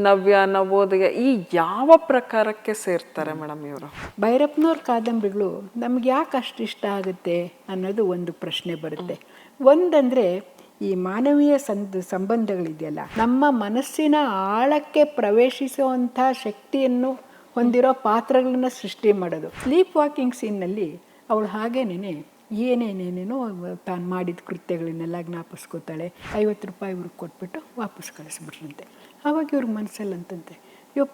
ನವ್ಯ ನವೋದಯ ಈ ಯಾವ ಪ್ರಕಾರಕ್ಕೆ ಸೇರ್ತಾರೆ ಮೇಡಮ್ ಇವರು? ಭೈರಪ್ಪನವ್ರ ಕಾದಂಬರಿಗಳು ನಮ್ಗೆ ಯಾಕೆ ಅಷ್ಟು ಇಷ್ಟ ಆಗುತ್ತೆ ಅನ್ನೋದು ಒಂದು ಪ್ರಶ್ನೆ ಬರುತ್ತೆ. ಒಂದಂದರೆ ಈ ಮಾನವೀಯ ಸಂಬಂಧಗಳಿದೆಯಲ್ಲ, ನಮ್ಮ ಮನಸ್ಸಿನ ಆಳಕ್ಕೆ ಪ್ರವೇಶಿಸುವಂಥ ಶಕ್ತಿಯನ್ನು ಹೊಂದಿರೋ ಪಾತ್ರಗಳನ್ನ ಸೃಷ್ಟಿ ಮಾಡೋದು. ಸ್ಲೀಪ್ ವಾಕಿಂಗ್ ಸೀನ್ನಲ್ಲಿ ಅವಳು ಹಾಗೇನೇ ಏನೇನೇನೇನೋ ತಾನು ಮಾಡಿದ ಕೃತ್ಯಗಳನ್ನೆಲ್ಲ ಜ್ಞಾಪಿಸ್ಕೋತಾಳೆ. 50 ರೂಪಾಯಿ ಇವ್ರಿಗೆ ಕೊಟ್ಬಿಟ್ಟು ವಾಪಸ್ ಕಳಿಸ್ಬಿಟ್ರಂತೆ. ಆವಾಗ ಇವ್ರಿಗೆ ಮನಸ್ಸಲ್ಲಿ ಅಂತಂತೆ,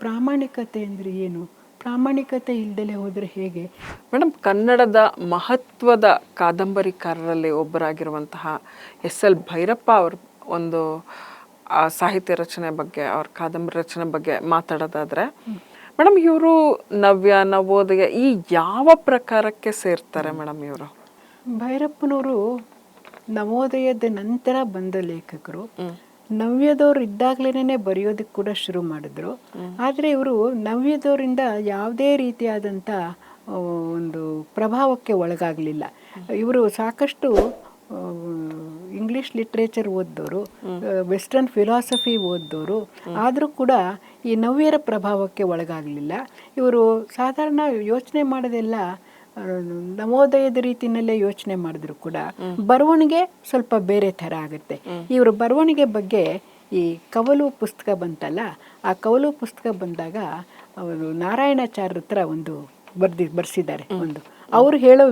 ಪ್ರಾಮಾಣಿಕತೆ ಅಂದರೆ ಏನು, ಪ್ರಾಮಾಣಿಕತೆ ಇಲ್ದಲೇ ಹೋದರೆ ಹೇಗೆ? ಮೇಡಮ್, ಕನ್ನಡದ ಮಹತ್ವದ ಕಾದಂಬರಿಕಾರರಲ್ಲಿ ಒಬ್ಬರಾಗಿರುವಂತಹ ಎಸ್.ಎಲ್. ಭೈರಪ್ಪ ಅವ್ರ ಒಂದು ಸಾಹಿತ್ಯ ರಚನೆ ಬಗ್ಗೆ, ಅವ್ರ ಕಾದಂಬರಿ ರಚನೆ ಬಗ್ಗೆ ಮಾತಾಡೋದಾದ್ರೆ ಮೇಡಮ್, ಇವರು ನವ್ಯ ನವೋದಯ ಈ ಯಾವ ಪ್ರಕಾರಕ್ಕೆ ಸೇರ್ತಾರೆ ಮೇಡಮ್ ಇವರು? ಭೈರಪ್ಪನವರು ನವೋದಯದ ನಂತರ ಬಂದ ಲೇಖಕರು. ನವ್ಯದವ್ರು ಇದ್ದಾಗಲೇ ಬರೆಯೋದಕ್ಕೆ ಕೂಡ ಶುರು ಮಾಡಿದ್ರು. ಆದರೆ ಇವರು ನವ್ಯದವರಿಂದ ಯಾವುದೇ ರೀತಿಯಾದಂಥ ಒಂದು ಪ್ರಭಾವಕ್ಕೆ ಒಳಗಾಗಲಿಲ್ಲ. ಇವರು ಸಾಕಷ್ಟು ಇಂಗ್ಲೀಷ್ ಲಿಟ್ರೇಚರ್ ಓದಿದವರು, ವೆಸ್ಟರ್ನ್ ಫಿಲಾಸಫಿ ಓದಿದವರು, ಆದರೂ ಕೂಡ ಈ ನವ್ಯರ ಪ್ರಭಾವಕ್ಕೆ ಒಳಗಾಗಲಿಲ್ಲ. ಇವರು ಸಾಧಾರಣ ಯೋಚನೆ ಮಾಡೋದೆಲ್ಲ ನವೋದಯದ ರೀತಿಯಲ್ಲೇ ಯೋಚನೆ ಮಾಡಿದ್ರು ಕೂಡ ಬರವಣಿಗೆ ಸ್ವಲ್ಪ ಬೇರೆ ಥರ ಆಗುತ್ತೆ. ಇವರು ಬರವಣಿಗೆ ಬಗ್ಗೆ ಈ ಕವಲು ಪುಸ್ತಕ ಬಂತಲ್ಲ, ಆ ಕವಲು ಪುಸ್ತಕ ಬಂದಾಗ ಅವರು ನಾರಾಯಣಾಚಾರ್ಯ ಹತ್ರ ಒಂದು ಬರ್ಸಿದ್ದಾರೆ. ಅವರು ಹೇಳೋ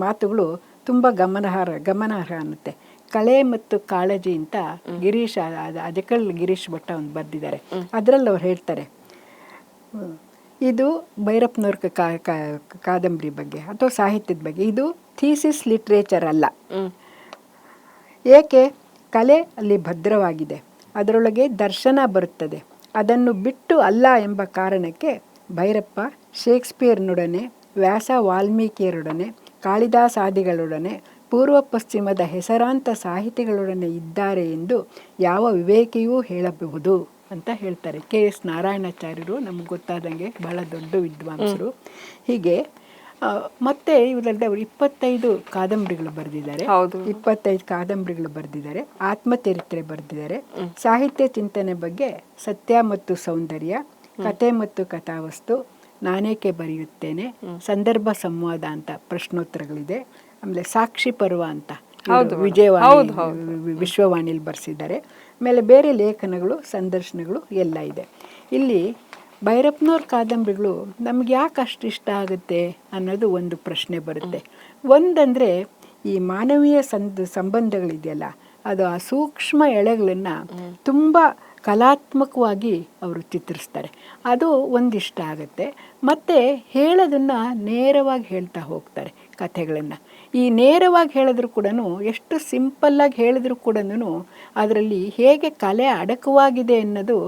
ಮಾತುಗಳು ತುಂಬ ಗಮನಾರ್ಹ ಅನ್ನುತ್ತೆ. ಕಳೆ ಮತ್ತು ಕಾಳಜಿ ಅಂತ ಗಿರೀಶ್ ಅಜಕಲ್ ಗಿರೀಶ್ ಭಟ್ಟ ಒಂದು ಬರೆದಿದ್ದಾರೆ. ಅದರಲ್ಲಿ ಅವ್ರು ಹೇಳ್ತಾರೆ, ಇದು ಭೈರಪ್ಪನವ್ರ ಕಾದಂಬರಿ ಬಗ್ಗೆ ಅಥವಾ ಸಾಹಿತ್ಯದ ಬಗ್ಗೆ, ಇದು ಥೀಸಿಸ್ ಲಿಟ್ರೇಚರ್ ಅಲ್ಲ. ಏಕೆ? ಕಲೆ ಅಲ್ಲಿ ಭದ್ರವಾಗಿದೆ, ಅದರೊಳಗೆ ದರ್ಶನ ಬರುತ್ತದೆ. ಅದನ್ನು ಬಿಟ್ಟು ಅಲ್ಲ ಎಂಬ ಕಾರಣಕ್ಕೆ ಭೈರಪ್ಪ ಶೇಕ್ಸ್ಪಿಯರ್ನೊಡನೆ, ವ್ಯಾಸ ವಾಲ್ಮೀಕಿಯರೊಡನೆ, ಕಾಳಿದಾಸಾದಿಗಳೊಡನೆ, ಪೂರ್ವ ಪಶ್ಚಿಮದ ಹೆಸರಾಂತ ಸಾಹಿತಿಗಳೊಡನೆ ಇದ್ದಾರೆ ಎಂದು ಯಾವ ವಿವೇಕಿಯೂ ಹೇಳಬಹುದು ಅಂತ ಹೇಳ್ತಾರೆ. KS ನಾರಾಯಣಾಚಾರ್ಯರು ನಮ್ಗೆ ಗೊತ್ತಾದಂಗೆ ಬಹಳ ದೊಡ್ಡ ವಿದ್ವಾಂಸರು. ಹೀಗೆ ಮತ್ತೆ ಇವರಲ್ಲಿ ಅವರು 25 ಕಾದಂಬರಿಗಳು ಬರೆದಿದ್ದಾರೆ. 25 ಕಾದಂಬರಿಗಳು ಬರೆದಿದ್ದಾರೆ. ಆತ್ಮಚರಿತ್ರೆ ಬರೆದಿದ್ದಾರೆ. ಸಾಹಿತ್ಯ ಚಿಂತನೆ ಬಗ್ಗೆ ಸತ್ಯ ಮತ್ತು ಸೌಂದರ್ಯ, ಕತೆ ಮತ್ತು ಕಥಾವಸ್ತು, ನಾನೇಕೆ ಬರೆಯುತ್ತೇನೆ, ಸಂದರ್ಭ ಸಂವಾದ ಅಂತ ಪ್ರಶ್ನೋತ್ತರಗಳಿದೆ. ಆಮೇಲೆ ಸಾಕ್ಷಿ ಪರ್ವ ಅಂತ ವಿಜಯವಾಣಿ ವಿಶ್ವವಾಣಿಲಿ ಬರೆಸಿದ್ದಾರೆ. ಆಮೇಲೆ ಬೇರೆ ಲೇಖನಗಳು, ಸಂದರ್ಶನಗಳು ಎಲ್ಲ ಇದೆ. ಇಲ್ಲಿ ಭೈರಪ್ಪನವ್ರ ಕಾದಂಬರಿಗಳು ನಮ್ಗೆ ಯಾಕೆ ಅಷ್ಟು ಇಷ್ಟ ಆಗುತ್ತೆ ಅನ್ನೋದು ಒಂದು ಪ್ರಶ್ನೆ ಬರುತ್ತೆ. ಒಂದಂದರೆ ಈ ಮಾನವೀಯ ಸಂಬಂಧಗಳಿದೆಯಲ್ಲ, ಅದು ಆ ಸೂಕ್ಷ್ಮ ಎಳೆಗಳನ್ನು ತುಂಬ ಕಲಾತ್ಮಕವಾಗಿ ಅವರು ಚಿತ್ರಿಸ್ತಾರೆ. ಅದು ಒಂದಿಷ್ಟ ಆಗುತ್ತೆ. ಮತ್ತು ಹೇಳೋದನ್ನು ನೇರವಾಗಿ ಹೇಳ್ತಾ ಹೋಗ್ತಾರೆ ಕಥೆಗಳನ್ನು. ಈ ನೇರವಾಗಿ ಹೇಳಿದ್ರು ಕೂಡ, ಎಷ್ಟು ಸಿಂಪಲ್ಲಾಗಿ ಹೇಳಿದ್ರು ಕೂಡ ಅದರಲ್ಲಿ ಹೇಗೆ ಕಲೆ ಅಡಕವಾಗಿದೆ ಅನ್ನೋದು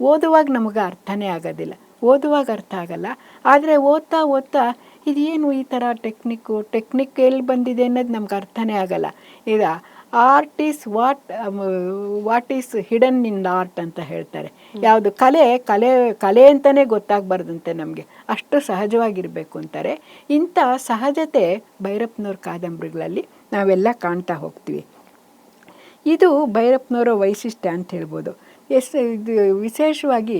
ಓದುವಾಗ ನಮಗೆ ಅರ್ಥನೇ ಆಗೋದಿಲ್ಲ. ಓದುವಾಗ ಅರ್ಥ ಆಗಲ್ಲ. ಆದರೆ ಓದ್ತಾ ಓದ್ತಾ ಇದೇನು ಈ ಥರ ಟೆಕ್ನಿಕ್ ಎಲ್ಲಿ ಬಂದಿದೆ ಅನ್ನೋದು ನಮ್ಗೆ ಅರ್ಥನೇ ಆಗಲ್ಲ. ಈಗ art is what is hidden in art ಅಂತ ಹೇಳ್ತಾರೆ. ಯಾವುದು ಕಲೆ ಅಂತಲೇ ಗೊತ್ತಾಗಬಾರ್ದಂತೆ ನಮಗೆ, ಅಷ್ಟು ಸಹಜವಾಗಿರಬೇಕು ಅಂತಾರೆ. ಇಂಥ ಸಹಜತೆ ಭೈರಪ್ಪನವ್ರ ಕಾದಂಬರಿಗಳಲ್ಲಿ ನಾವೆಲ್ಲ ಕಾಣ್ತಾ ಹೋಗ್ತೀವಿ. ಇದು ಭೈರಪ್ಪನವರ ವೈಶಿಷ್ಟ್ಯ ಅಂತ ಹೇಳ್ಬೋದು. ಇದು ವಿಶೇಷವಾಗಿ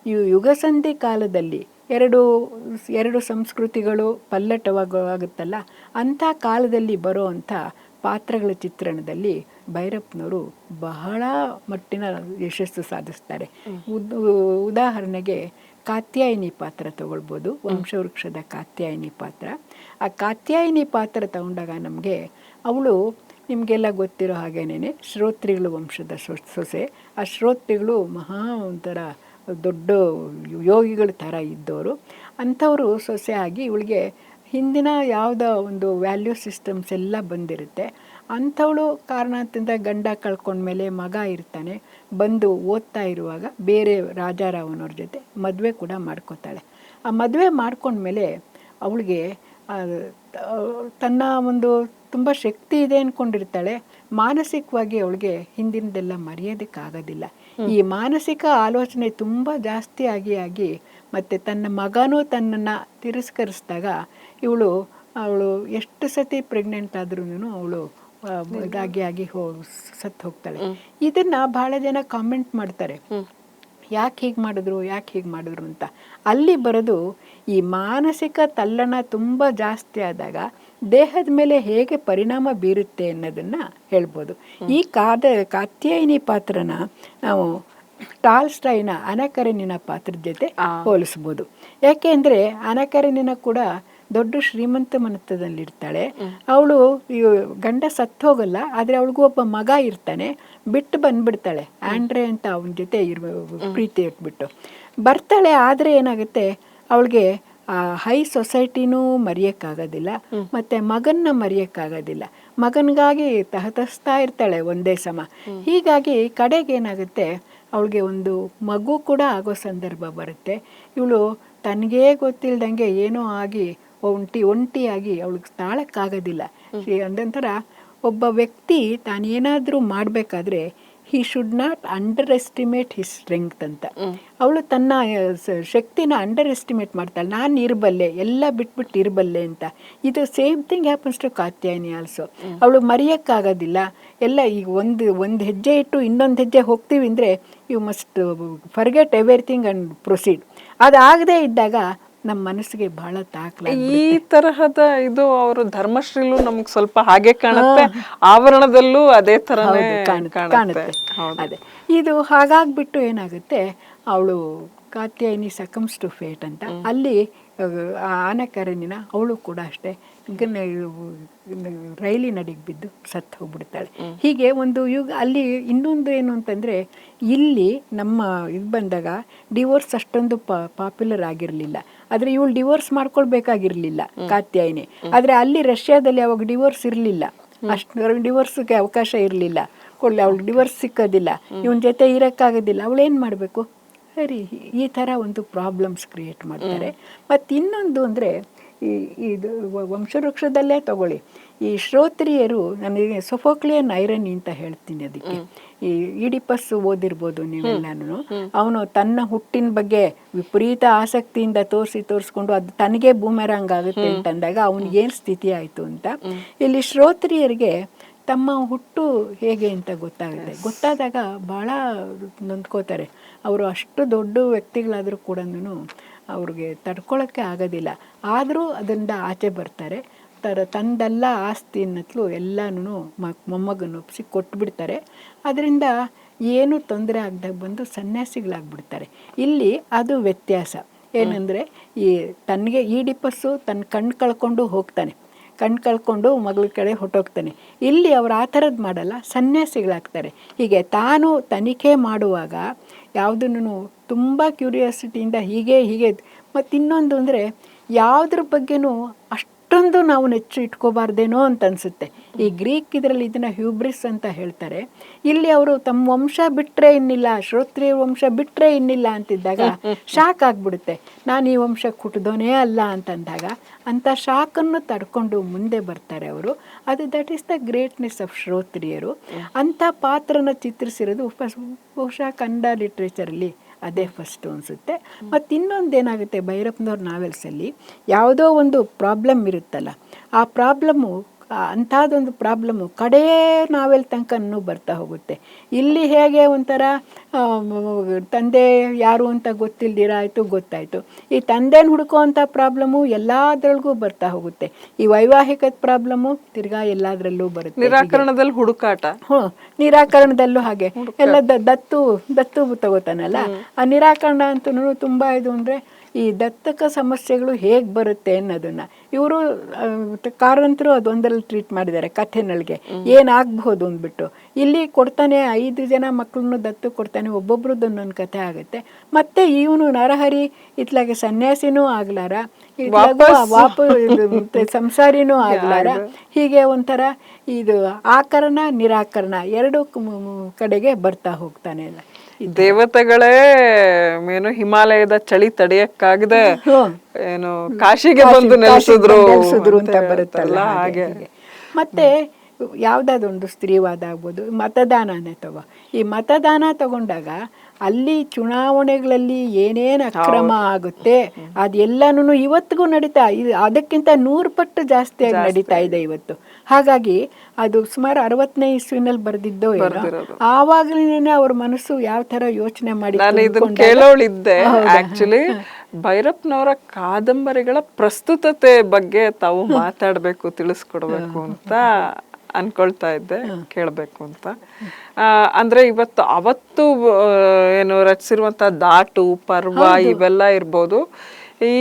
ಈ ಯುಗಸಂಧಿ ಕಾಲದಲ್ಲಿ ಎರಡು ಸಂಸ್ಕೃತಿಗಳು ಪಲ್ಲಟವಾಗುತ್ತಲ್ಲ, ಅಂಥ ಕಾಲದಲ್ಲಿ ಬರೋ ಅಂಥ ಪಾತ್ರಗಳ ಚಿತ್ರಣದಲ್ಲಿ ಭೈರಪ್ಪನವರು ಬಹಳ ಮಟ್ಟಿನ ಯಶಸ್ಸು ಸಾಧಿಸ್ತಾರೆ. ಉದಾಹರಣೆಗೆ ಕಾತ್ಯಾಯಿನಿ ಪಾತ್ರ ತಗೊಳ್ಬೋದು. ವಂಶವೃಕ್ಷದ ಕಾತ್ಯಾಯಿನಿ ಪಾತ್ರ. ಆ ಕಾತ್ಯಾಯಿನಿ ಪಾತ್ರ ತಗೊಂಡಾಗ ನಮಗೆ ಅವಳು ನಿಮಗೆಲ್ಲ ಗೊತ್ತಿರೋ ಹಾಗೇನೆ ಶ್ರೋತ್ರಿಗಳು ವಂಶದ ಸೊಸೆ. ಆ ಶ್ರೋತ್ರಿಗಳು ಮಹಾ ಒಂಥರ ದೊಡ್ಡ ಯೋಗಿಗಳ ಥರ ಇದ್ದವರು. ಅಂಥವರು ಸೊಸೆ ಆಗಿ ಇವಳಿಗೆ ಹಿಂದಿನ ಯಾವುದೋ ಒಂದು ವ್ಯಾಲ್ಯೂ ಸಿಸ್ಟಮ್ಸ್ ಎಲ್ಲ ಬಂದಿರುತ್ತೆ. ಅಂಥವಳು ಕಾರಣದಿಂದ ಗಂಡ ಕಳ್ಕೊಂಡ್ಮೇಲೆ ಮಗ ಇರ್ತಾನೆ. ಬಂದು ಓದ್ತಾ ಇರುವಾಗ ಬೇರೆ ರಾಜಾರಾವನವ್ರ ಜೊತೆ ಮದುವೆ ಕೂಡ ಮಾಡ್ಕೋತಾಳೆ. ಆ ಮದುವೆ ಮಾಡ್ಕೊಂಡ್ಮೇಲೆ ಅವಳಿಗೆ ತನ್ನ ಒಂದು ತುಂಬ ಶಕ್ತಿ ಇದೆ ಅಂದ್ಕೊಂಡಿರ್ತಾಳೆ. ಮಾನಸಿಕವಾಗಿ ಅವಳಿಗೆ ಹಿಂದಿನದೆಲ್ಲ ಮರೆಯೋದಕ್ಕಾಗೋದಿಲ್ಲ. ಈ ಮಾನಸಿಕ ಆಲೋಚನೆ ತುಂಬ ಜಾಸ್ತಿ ಆಗಿ ಮತ್ತು ತನ್ನ ಮಗನೂ ತನ್ನನ್ನು ತಿರಸ್ಕರಿಸಿದಾಗ ಅವಳು ಎಷ್ಟು ಸತಿ ಪ್ರೆಗ್ನೆಂಟ್ ಆದ್ರೂ ಅವಳು ಇದಾಗಿ ಸತ್ತು ಹೋಗ್ತಾಳೆ. ಇದನ್ನು ಬಹಳ ಜನ ಕಾಮೆಂಟ್ ಮಾಡ್ತಾರೆ. ಯಾಕೆ ಹೀಗೆ ಮಾಡಿದ್ರು ಅಂತ. ಅಲ್ಲಿ ಬರೋದು ಈ ಮಾನಸಿಕ ತಲ್ಲಣ ತುಂಬ ಜಾಸ್ತಿ ಆದಾಗ ದೇಹದ ಮೇಲೆ ಹೇಗೆ ಪರಿಣಾಮ ಬೀರುತ್ತೆ ಅನ್ನೋದನ್ನು ಹೇಳ್ಬೋದು. ಈ ಕಾತ್ಯಾಯಿನಿ ಪಾತ್ರನ ನಾವು ಟಾಲ್ಸ್ಟಾಯ್ನ ಅನಕರೆನಿನ ಪಾತ್ರದ ಜೊತೆ ಹೋಲಿಸ್ಬೋದು. ಯಾಕೆಂದರೆ ಅನಕರೆನಿನ ಕೂಡ ದೊಡ್ಡ ಶ್ರೀಮಂತ ಮನೆತನದಲ್ಲಿರ್ತಾಳೆ. ಅವಳು ಗಂಡ ಸತ್ತೋಗಲ್ಲ, ಆದರೆ ಅವಳಿಗೂ ಒಬ್ಬ ಮಗ ಇರ್ತಾನೆ, ಬಿಟ್ಟು ಬಂದ್ಬಿಡ್ತಾಳೆ. ಆಂಡ್ರೆ ಅಂತ ಅವನ ಜೊತೆ ಪ್ರೀತಿ ಇಟ್ಬಿಟ್ಟು ಬರ್ತಾಳೆ. ಆದರೆ ಏನಾಗುತ್ತೆ, ಅವಳಿಗೆ ಹೈ ಸೊಸೈಟಿನೂ ಮರೆಯೋಕ್ಕಾಗೋದಿಲ್ಲ, ಮತ್ತು ಮಗನ್ನ ಮರೆಯೋಕ್ಕಾಗೋದಿಲ್ಲ. ಮಗನಿಗಾಗಿ ತಹತಸ್ತಾ ಇರ್ತಾಳೆ ಒಂದೇ ಸಮ. ಹೀಗಾಗಿ ಕಡೆಗೇನಾಗುತ್ತೆ, ಅವಳಿಗೆ ಒಂದು ಮಗು ಕೂಡ ಆಗೋ ಸಂದರ್ಭ ಬರುತ್ತೆ. ಇವಳು ತನಗೇ ಗೊತ್ತಿಲ್ದಂಗೆ ಏನೋ ಆಗಿ ಒಂಟಿಯಾಗಿ ಅವಳಿಗೆ ತಾಳಕ್ಕಾಗೋದಿಲ್ಲ. ಒಂದೊಂಥರ ಒಬ್ಬ ವ್ಯಕ್ತಿ ತಾನೇನಾದರೂ ಮಾಡಬೇಕಾದ್ರೆ he should not under estimate his strength ಅಂತ. ಅವಳು ತನ್ನ ಶಕ್ತಿನ ಅಂಡರ್ ಎಸ್ಟಿಮೇಟ್ ಮಾಡ್ತಾಳೆ. ನಾನು ಇರಬಲ್ಲೆ, ಎಲ್ಲ ಬಿಟ್ಬಿಟ್ಟು ಇರಬಲ್ಲೆ ಅಂತ. ಇದು same thing happens to Katyayini also. ಅವಳು ಮರೆಯೋಕ್ಕಾಗೋದಿಲ್ಲ. ಎಲ್ಲ ಈಗ ಒಂದು ಹೆಜ್ಜೆ ಇಟ್ಟು ಇನ್ನೊಂದು ಹೆಜ್ಜೆ ಹೋಗ್ತೀವಿ ಅಂದರೆ you must forget everything and proceed. ಅದಾಗದೇ ಇದ್ದಾಗ ನಮ್ಮ ಮನಸ್ಸಿಗೆ ಬಹಳ ಈ ತರಹದ ಇದು ಅವರು ಧರ್ಮಶ್ರೀಲೂ ನಮ್ಗೆ ಸ್ವಲ್ಪ ಹಾಗೆ ಕಾಣುತ್ತೆ, ಆವರಣದಲ್ಲೂ ಅದೇ ತರನೇ ಕಾಣುತ್ತೆ. ಅದೇ ಇದು ಹಾಗಾಗ್ಬಿಟ್ಟು ಏನಾಗುತ್ತೆ, ಅವಳು ಕಾತ್ಯಾಯಿನಿ ಸಕಮ್ಸ್ ಟು ಫೇಟ್ ಅಂತ. ಅಲ್ಲಿ ಆನಕರೆನಿನ ಅವಳು ಕೂಡ ಅಷ್ಟೇ ರೈಲಿನಡಿಗೆ ಬಿದ್ದು ಸತ್ತು ಹೋಗ್ಬಿಡ್ತಾಳೆ. ಹೀಗೆ ಒಂದು ಯುಗ. ಅಲ್ಲಿ ಇನ್ನೊಂದು ಏನು ಅಂತಂದರೆ, ಇಲ್ಲಿ ನಮ್ಮ ಇದು ಬಂದಾಗ ಡಿವೋರ್ಸ್ ಅಷ್ಟೊಂದು ಪಾಪ್ಯುಲರ್ ಆಗಿರಲಿಲ್ಲ. ಆದರೆ ಇವಳು ಡಿವೋರ್ಸ್ ಮಾಡ್ಕೊಳ್ಬೇಕಾಗಿರಲಿಲ್ಲ ಕಾತ್ಯಾಯಿನಿ. ಆದರೆ ಅಲ್ಲಿ ರಷ್ಯಾದಲ್ಲಿ ಅವಾಗ ಡಿವೋರ್ಸ್ ಇರಲಿಲ್ಲ, ಅಷ್ಟು ಡಿವೋರ್ಸ್ಗೆ ಅವಕಾಶ ಇರಲಿಲ್ಲ. ಅವಳಿಗೆ ಡಿವೋರ್ಸ್ ಸಿಕ್ಕೋದಿಲ್ಲ, ಇವನ ಜೊತೆ ಇರೋಕ್ಕಾಗೋದಿಲ್ಲ. ಅವಳೇನು ಮಾಡಬೇಕು? ಸರಿ, ಈ ಥರ ಒಂದು ಪ್ರಾಬ್ಲಮ್ಸ್ ಕ್ರಿಯೇಟ್ ಮಾಡ್ತಾರೆ. ಮತ್ತು ಇನ್ನೊಂದು ಅಂದರೆ ಇದು ವಂಶವೃಕ್ಷದಲ್ಲೇ ತಗೊಳ್ಳಿ, ಈ ಶ್ರೋತ್ರಿಯರು, ನನಗೆ ಸೊಫೋಕ್ಲಿಯನ್ ಐರನಿ ಅಂತ ಹೇಳ್ತೀನಿ ಅದಕ್ಕೆ. ಈ ಈಡಿಪಸ್ ಓದಿರ್ಬೋದು ನೀವೆಲ್ಲನೂ. ಅವನು ತನ್ನ ಹುಟ್ಟಿನ ಬಗ್ಗೆ ವಿಪರೀತ ಆಸಕ್ತಿಯಿಂದ ತೋರಿಸ್ಕೊಂಡು ಅದು ತನಗೆ ಬೂಮೆರಾಂಗ್ ಆಗುತ್ತೆ ಅಂತಂದಾಗ ಅವನಿಗೇನು ಸ್ಥಿತಿ ಆಯಿತು ಅಂತ. ಇಲ್ಲಿ ಶ್ರೋತ್ರಿಯರಿಗೆ ತಮ್ಮ ಹುಟ್ಟು ಹೇಗೆ ಅಂತ ಗೊತ್ತಾದಾಗ ಭಾಳ ನೊಂದ್ಕೋತಾರೆ. ಅವರು ಅಷ್ಟು ದೊಡ್ಡ ವ್ಯಕ್ತಿಗಳಾದರೂ ಕೂಡ ಅವ್ರಿಗೆ ತಡ್ಕೊಳ್ಳೋಕ್ಕೆ ಆಗೋದಿಲ್ಲ. ಆದರೂ ಅದರಿಂದ ಆಚೆ ಬರ್ತಾರೆ. ತಂದೆಲ್ಲ ಆಸ್ತಿ ಅನ್ನತ್ಲು ಎಲ್ಲನೂ ಮೊಮ್ಮಗನ ಒಪ್ಪಿಸಿ ಕೊಟ್ಬಿಡ್ತಾರೆ. ಅದರಿಂದ ಏನೂ ತೊಂದರೆ ಆಗದಾಗ ಬಂದು ಸನ್ಯಾಸಿಗಳಾಗ್ಬಿಡ್ತಾರೆ. ಇಲ್ಲಿ ಅದು ವ್ಯತ್ಯಾಸ ಏನಂದರೆ, ಈ ತನಗೆ ಈಡಿಪಸ್ಸು ತನ್ನ ಕಣ್ಣು ಕಳ್ಕೊಂಡು ಮಗಳ ಕಡೆ ಹೊಟ್ಟೋಗ್ತಾನೆ. ಇಲ್ಲಿ ಅವ್ರು ಆ ಥರದ್ದು ಮಾಡಲ್ಲ, ಸನ್ಯಾಸಿಗಳಾಗ್ತಾರೆ. ಹೀಗೆ ತಾನು ತನಿಖೆ ಮಾಡುವಾಗ ಯಾವುದನ್ನು ತುಂಬ ಕ್ಯೂರಿಯಾಸಿಟಿಯಿಂದ ಹೀಗೆ ಮತ್ತು ಇನ್ನೊಂದು ಅಂದರೆ ಯಾವುದ್ರ ಬಗ್ಗೆನೂ ಅಷ್ಟೊಂದು ನಾವು ನೆಚ್ಚು ಇಟ್ಕೋಬಾರ್ದೇನೋ ಅಂತ ಅನಿಸುತ್ತೆ. ಈ ಗ್ರೀಕ್ ಇದರಲ್ಲಿ ಇದನ್ನು ಹ್ಯೂಬ್ರಿಸ್ ಅಂತ ಹೇಳ್ತಾರೆ. ಇಲ್ಲಿ ಅವರು ತಮ್ಮ ವಂಶ ಬಿಟ್ಟರೆ ಇನ್ನಿಲ್ಲ, ಶ್ರೋತ್ರಿಯ ವಂಶ ಬಿಟ್ಟರೆ ಇನ್ನಿಲ್ಲ ಅಂತಿದ್ದಾಗ ಶಾಕ್ ಆಗಿಬಿಡುತ್ತೆ. ನಾನು ಈ ವಂಶಕ್ಕೆ ಹುಟ್ಟಿದೋನೇ ಅಲ್ಲ ಅಂತಂದಾಗ ಅಂಥ ಶಾಕನ್ನು ತಡ್ಕೊಂಡು ಮುಂದೆ ಬರ್ತಾರೆ ಅವರು. That is the greatness of ಶ್ರೋತ್ರಿಯರು. ಅಂಥ ಪಾತ್ರನ ಚಿತ್ರಿಸಿರೋದು ಬಹುಶಃ ಕನ್ನಡ ಲಿಟ್ರೇಚರಲ್ಲಿ ಅದೇ ಫಸ್ಟು ಅನಿಸುತ್ತೆ. ಮತ್ತು ಇನ್ನೊಂದೇನಾಗುತ್ತೆ, ಭೈರಪ್ಪನವ್ರ ನಾವೆಲ್ಸಲ್ಲಿ ಯಾವುದೋ ಒಂದು ಪ್ರಾಬ್ಲಮ್ ಇರುತ್ತಲ್ಲ, ಆ ಪ್ರಾಬ್ಲಮ್ಮು ಅಂಥದ್ದೊಂದು ಪ್ರಾಬ್ಲಮ್ಮು ಕಡೇ ನಾವೆಲ್ ತನಕನೂ ಬರ್ತಾ ಹೋಗುತ್ತೆ. ಇಲ್ಲಿ ಹೇಗೆ ಒಂಥರ ತಂದೆ ಯಾರು ಅಂತ ಗೊತ್ತಾಯಿತು. ಈ ತಂದೆನ ಹುಡುಕೋ ಅಂಥ ಪ್ರಾಬ್ಲಮ್ಮು ಎಲ್ಲದರೊಳಗೂ ಬರ್ತಾ ಹೋಗುತ್ತೆ. ಈ ವೈವಾಹಿಕ ಪ್ರಾಬ್ಲಮ್ಮು ತಿರ್ಗಾ ಎಲ್ಲದರಲ್ಲೂ ಬರುತ್ತೆ. ನಿರಾಕರಣದಲ್ಲಿ ಹುಡುಕಾಟ. ನಿರಾಕರಣದಲ್ಲೂ ಹಾಗೆ ಎಲ್ಲ ದತ್ತು ತಗೋತಾನಲ್ಲ, ಆ ನಿರಾಕರಣ ಅಂತೂ ತುಂಬ ಇದು ಅಂದರೆ ಈ ದತ್ತಕ ಸಮಸ್ಯೆಗಳು ಹೇಗೆ ಬರುತ್ತೆ ಅನ್ನೋದನ್ನು ಇವರು ಕಾರಂತರು ಅದೊಂದರಲ್ಲಿ ಟ್ರೀಟ್ ಮಾಡಿದ್ದಾರೆ ಕಥೆನೊಳಗೆ, ಏನಾಗಬಹುದು ಅಂದ್ಬಿಟ್ಟು. ಇಲ್ಲಿ ಕೊಡ್ತಾನೆ 5 ಜನ ಮಕ್ಕಳನ್ನು ದತ್ತು ಕೊಡ್ತಾನೆ, ಒಬ್ಬೊಬ್ರದ್ದು ಒಂದೊಂದು ಕಥೆ ಆಗುತ್ತೆ. ಮತ್ತು ಇವನು ನರಹರಿ ಇತ್ಲಾಗೆ ಸನ್ಯಾಸಿನೂ ಆಗ್ಲಾರ, ಸಂಸಾರಿನೂ ಆಗ್ಲಾರ. ಹೀಗೆ ಒಂಥರ ಇದು ಆಕರಣ ನಿರಾಕರಣ ಎರಡು ಕಡೆಗೆ ಬರ್ತಾ ಹೋಗ್ತಾನೆ. ಎಲ್ಲ ದೇವತೆಗಳೇ ಏನು ಹಿಮಾಲಯದ ಚಳಿ ತಡೆಯಕ್ಕಾಗದೆ ಏನು ಕಾಶಿಗೆ ಬಂದು ನೆಲೆಸಿದ್ರು ಅಂತ ಬರುತ್ತಲ್ಲ ಹಾಗೆ. ಮತ್ತೆ ಯಾವುದಾದೊಂದು ಸ್ತ್ರೀವಾದ ಆಗ್ಬೋದು, ಮತದಾನನೇ ಈ ಮತದಾನ ತಗೊಂಡಾಗ ಅಲ್ಲಿ ಚುನಾವಣೆಗಳಲ್ಲಿ ಏನೇನು ಅಕ್ರಮ ಆಗುತ್ತೆ ಅದೆಲ್ಲನೂ ಇವತ್ತಿಗೂ ನಡೀತಾ ಇದು, ಅದಕ್ಕಿಂತ 100 ಪಟ್ಟು ಜಾಸ್ತಿಯಾಗಿ ನಡೀತಾ ಇದೆ ಇವತ್ತು. ಹಾಗಾಗಿ ಅದು ಸುಮಾರು 60ನೇ ಇಸ್ವಿನಲ್ಲಿ ಬರೆದಿದ್ದೋ ಆವಾಗಲೇ ಅವ್ರ ಮನಸ್ಸು ಯಾವ ತರ ಯೋಚನೆ ಮಾಡಿ. ನಾನು ಇದನ್ನ ಕೇಳೋಳಿದ್ದೆ ಆಕ್ಚುಲಿ. ಭೈರಪ್ಪನವರ ಕಾದಂಬರಿಗಳ ಪ್ರಸ್ತುತತೆ ಬಗ್ಗೆ ತಾವು ಮಾತಾಡ್ಬೇಕು, ತಿಳಿಸ್ಕೊಡ್ಬೇಕು ಅಂತ ಅನ್ಕೊಳ್ತಾ ಇದ್ದೆ, ಕೇಳಬೇಕು ಅಂತ. ಅಂದ್ರೆ ಅವತ್ತು ಏನು ರಚಿಸಿರುವಂತ ದಾಟು, ಪರ್ವ ಇವೆಲ್ಲ ಇರ್ಬೋದು, ಈ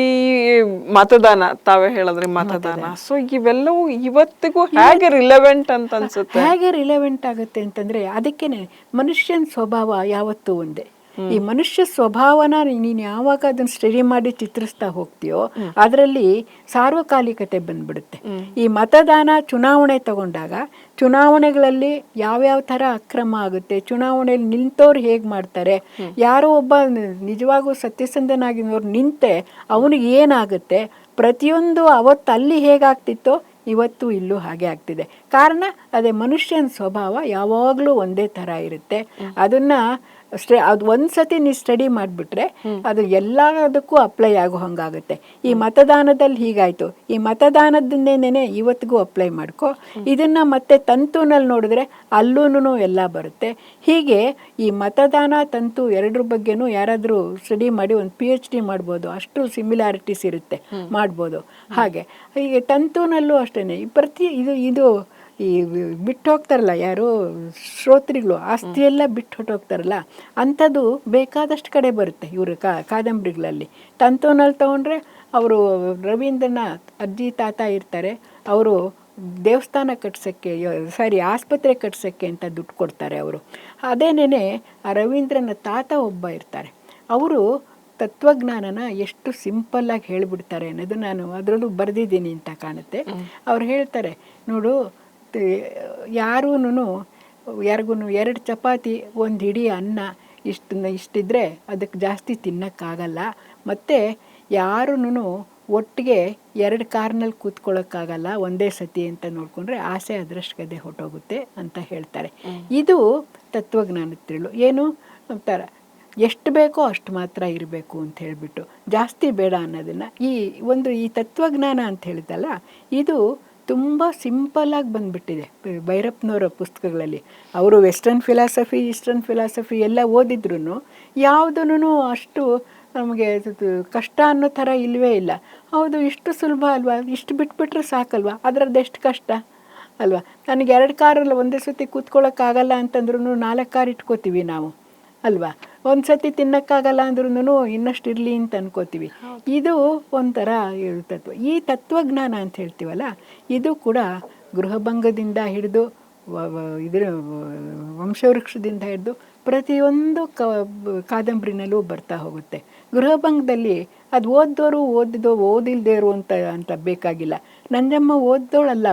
ಮತದಾನ ತಾವೇ ಹೇಳಿದ್ರಿ ಮತದಾನ, ಸೊ ಇವೆಲ್ಲವೂ ಇವತ್ತಿಗೂ ಹೇಗೆ ರಿಲೆವೆಂಟ್ ಅಂತ ಅನ್ಸುತ್ತೆ? ಹೇಗೆ ರಿಲೆವೆಂಟ್ ಆಗುತ್ತೆ ಅಂತಂದ್ರೆ ಅದಕ್ಕೇನೆ ಮನುಷ್ಯನ ಸ್ವಭಾವ ಯಾವತ್ತೂ ಒಂದೇ. ಈ ಮನುಷ್ಯ ಸ್ವಭಾವನ ನೀನು ಯಾವಾಗ ಅದನ್ನ ಸ್ಟಡಿ ಮಾಡಿ ಚಿತ್ರಿಸ್ತಾ ಹೋಗ್ತೀಯೋ ಅದರಲ್ಲಿ ಸಾರ್ವಕಾಲಿಕತೆ ಬಂದ್ಬಿಡುತ್ತೆ. ಈ ಮತದಾನ ಚುನಾವಣೆ ತಗೊಂಡಾಗ ಚುನಾವಣೆಗಳಲ್ಲಿ ಯಾವ್ಯಾವ ಥರ ಅಕ್ರಮ ಆಗುತ್ತೆ, ಚುನಾವಣೆಯಲ್ಲಿ ನಿಂತವ್ರು ಹೇಗೆ ಮಾಡ್ತಾರೆ, ಯಾರೋ ಒಬ್ಬ ನಿಜವಾಗೂ ಸತ್ಯಸಂಧನಾಗಿನವ್ರು ನಿಂತೆ ಅವನಿಗೆ ಏನಾಗುತ್ತೆ, ಪ್ರತಿಯೊಂದು ಅವತ್ತು ಅಲ್ಲಿ ಹೇಗಾಗ್ತಿತ್ತೋ ಇವತ್ತು ಇಲ್ಲೂ ಹಾಗೆ ಆಗ್ತಿದೆ. ಕಾರಣ ಅದೇ ಮನುಷ್ಯನ ಸ್ವಭಾವ ಯಾವಾಗಲೂ ಒಂದೇ ಥರ ಇರುತ್ತೆ. ಅದನ್ನು ಅದು ಒಂದ್ಸತಿ ನೀವು ಸ್ಟಡಿ ಮಾಡಿಬಿಟ್ರೆ ಅದು ಎಲ್ಲದಕ್ಕೂ ಅಪ್ಲೈ ಆಗೋ ಹಂಗಾಗುತ್ತೆ. ಈ ಮತದಾನದಲ್ಲಿ ಹೀಗಾಯ್ತು, ಈ ಮತದಾನದನ್ನೇನೆ ಇವತ್ತಿಗೂ ಅಪ್ಲೈ ಮಾಡ್ಕೊ. ಇದನ್ನ ಮತ್ತೆ ತಂತುನಲ್ಲಿ ನೋಡಿದ್ರೆ ಅಲ್ಲೂ ಎಲ್ಲ ಬರುತ್ತೆ. ಹೀಗೆ ಈ ಮತದಾನ ತಂತು ಎರಡರ ಬಗ್ಗೆನೂ ಯಾರಾದರೂ ಸ್ಟಡಿ ಮಾಡಿ ಒಂದು PhD ಮಾಡ್ಬೋದು, ಅಷ್ಟು ಸಿಮಿಲಾರಿಟೀಸ್ ಇರುತ್ತೆ, ಮಾಡ್ಬೋದು. ಹಾಗೆ ಹೀಗೆ ತಂತುನಲ್ಲೂ ಅಷ್ಟೇ ಇದು ಈ ಬಿಟ್ಟು ಹೋಗ್ತಾರಲ್ಲ ಯಾರು ಶ್ರೋತ್ರಿಗಳು, ಆಸ್ತಿಯೆಲ್ಲ ಬಿಟ್ಟು ಹೊಟ್ಟೋಗ್ತಾರಲ್ಲ ಅಂಥದ್ದು ಬೇಕಾದಷ್ಟು ಕಡೆ ಬರುತ್ತೆ ಇವರು ಕಾದಂಬರಿಗಳಲ್ಲಿ. ತಂತುನಲ್ಲಿ ತೊಗೊಂಡ್ರೆ ಅವರು ರವೀಂದ್ರನಾಥ್ ಅಜ್ಜಿ ತಾತ ಇರ್ತಾರೆ, ಅವರು ದೇವಸ್ಥಾನ ಕಟ್ಸೋಕ್ಕೆ ಆಸ್ಪತ್ರೆ ಕಟ್ಸೋಕ್ಕೆ ಅಂತ ದುಡ್ಡು ಕೊಡ್ತಾರೆ ಅವರು. ಅದೇನೇ ಆ ರವೀಂದ್ರನ ತಾತ ಒಬ್ಬ ಇರ್ತಾರೆ, ಅವರು ತತ್ವಜ್ಞಾನನ ಎಷ್ಟು ಸಿಂಪಲ್ಲಾಗಿ ಹೇಳಿಬಿಡ್ತಾರೆ ಅನ್ನೋದು ನಾನು ಅದರಲ್ಲೂ ಬರೆದಿದ್ದೀನಿ ಅಂತ ಕಾಣುತ್ತೆ. ಅವ್ರು ಹೇಳ್ತಾರೆ, ನೋಡು ಯಾರಿಗೂ 2 ಚಪಾತಿ 1 ಹಿಡಿ ಅನ್ನ ಇಷ್ಟಿದ್ರೆ ಅದಕ್ಕೆ ಜಾಸ್ತಿ ತಿನ್ನೋಕ್ಕಾಗಲ್ಲ, ಮತ್ತು ಯಾರೂ ಒಟ್ಟಿಗೆ 2 ಕಾರ್ನಲ್ಲಿ ಕೂತ್ಕೊಳ್ಳೋಕ್ಕಾಗಲ್ಲ ಒಂದೇ ಸತಿ ಅಂತ ನೋಡಿಕೊಂಡ್ರೆ ಆಸೆ ಅದರಷ್ಟು ಗದೆ ಹೊಟ್ಟೋಗುತ್ತೆ ಅಂತ ಹೇಳ್ತಾರೆ. ಇದು ತತ್ವಜ್ಞಾನದ ತಿಳು. ಏನು ಥರ ಎಷ್ಟು ಬೇಕೋ ಅಷ್ಟು ಮಾತ್ರ ಇರಬೇಕು ಅಂತ ಹೇಳಿಬಿಟ್ಟು ಜಾಸ್ತಿ ಬೇಡ ಅನ್ನೋದನ್ನು ಈ ತತ್ವಜ್ಞಾನ ಅಂತ ಹೇಳಿದಲ್ಲ, ಇದು ತುಂಬ ಸಿಂಪಲ್ಲಾಗಿ ಬಂದುಬಿಟ್ಟಿದೆ ಭೈರಪ್ಪನವರ ಪುಸ್ತಕಗಳಲ್ಲಿ. ಅವರು ವೆಸ್ಟರ್ನ್ ಫಿಲಾಸಫಿ ಈಸ್ಟರ್ನ್ ಫಿಲಾಸಫಿ ಎಲ್ಲ ಓದಿದ್ರು ಯಾವುದೂ ಅಷ್ಟು ನಮಗೆ ಕಷ್ಟ ಅನ್ನೋ ಥರ ಇಲ್ಲವೇ ಇಲ್ಲ. ಹೌದು, ಇಷ್ಟು ಸುಲಭ ಅಲ್ವಾ, ಇಷ್ಟು ಬಿಟ್ಬಿಟ್ರೆ ಸಾಕಲ್ವಾ, ಅದರದ್ದು ಎಷ್ಟು ಕಷ್ಟ ಅಲ್ವಾ. ನನಗೆ 2 ಕಾರಲ್ಲಿ ಒಂದೇ ಸತಿ ಕೂತ್ಕೊಳ್ಳೋಕ್ಕಾಗಲ್ಲ ಅಂತಂದ್ರೂ 4 ಕಾರ್ ಇಟ್ಕೋತೀವಿ ನಾವು ಅಲ್ವಾ. ಒಂದು ಸತಿ ತಿನ್ನೋಕ್ಕಾಗಲ್ಲ ಅಂದ್ರೂ ಇನ್ನಷ್ಟು ಇರಲಿ ಅಂತ ಅನ್ಕೋತೀವಿ. ಇದು ಒಂಥರ ತತ್ವ. ಈ ತತ್ವಜ್ಞಾನ ಅಂತ ಹೇಳ್ತೀವಲ್ಲ, ಇದು ಕೂಡ ಗೃಹಭಂಗದಿಂದ ಹಿಡಿದು ಇದರ ವಂಶವೃಕ್ಷದಿಂದ ಹಿಡಿದು ಪ್ರತಿಯೊಂದು ಕಾದಂಬರಿನಲ್ಲೂ ಬರ್ತಾ ಹೋಗುತ್ತೆ. ಗೃಹಭಂಗದಲ್ಲಿ ಅದು ಓದ್ದೋರು ಓದಿಲ್ದೇರು ಅಂತ ಬೇಕಾಗಿಲ್ಲ. ನಂಜಮ್ಮ ಓದ್ದೋಳಲ್ಲ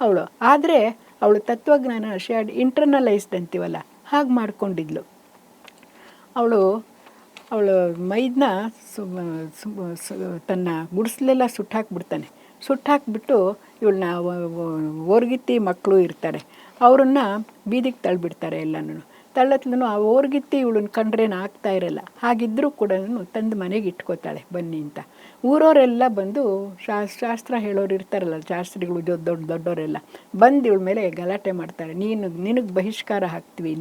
ಅವಳು, ಆದರೆ ಅವಳು ತತ್ವಜ್ಞಾನ ಶೇಡ್ ಇಂಟರ್ನಲೈಸ್ಡ್ ಅಂತೀವಲ್ಲ ಹಾಗೆ ಮಾಡ್ಕೊಂಡಿದ್ಲು. ಅವಳು ಮೈದನ್ನ ತನ್ನ ಗುಡಿಸ್ಲೆಲ್ಲ ಸುಟ್ಟಾಕ್ಬಿಡ್ತಾನೆ. ಸುಟ್ಟಾಕ್ಬಿಟ್ಟು ಇವಳನ್ನ ಓರ್ಗಿತ್ತಿ ಮಕ್ಕಳು ಇರ್ತಾರೆ, ಅವರನ್ನು ಬೀದಿಗೆ ತಳ್ಳಿಬಿಡ್ತಾರೆ. ಎಲ್ಲನೂ ತಳ್ಳತ್ಲೂ ಆ ಓರ್ಗಿತ್ತಿ ಇವಳನ್ನ ಕಂಡ್ರೇನು ಆಗ್ತಾ ಇರಲ್ಲ. ಹಾಗಿದ್ದರೂ ಕೂಡ ತಂದು ಮನೆಗೆ ಇಟ್ಕೋತಾಳೆ ಬನ್ನಿ ಅಂತ. ಊರವರೆಲ್ಲ ಬಂದು ಶಾಸ್ತ್ರ ಹೇಳೋರು ಇರ್ತಾರಲ್ಲ, ಶಾಸ್ತ್ರಿಗಳು ದೊಡ್ಡವರೆಲ್ಲ ಬಂದು ಇವಳ ಮೇಲೆ ಗಲಾಟೆ ಮಾಡ್ತಾರೆ. ನಿನಗೆ ಬಹಿಷ್ಕಾರ ಹಾಕ್ತೀವಿ,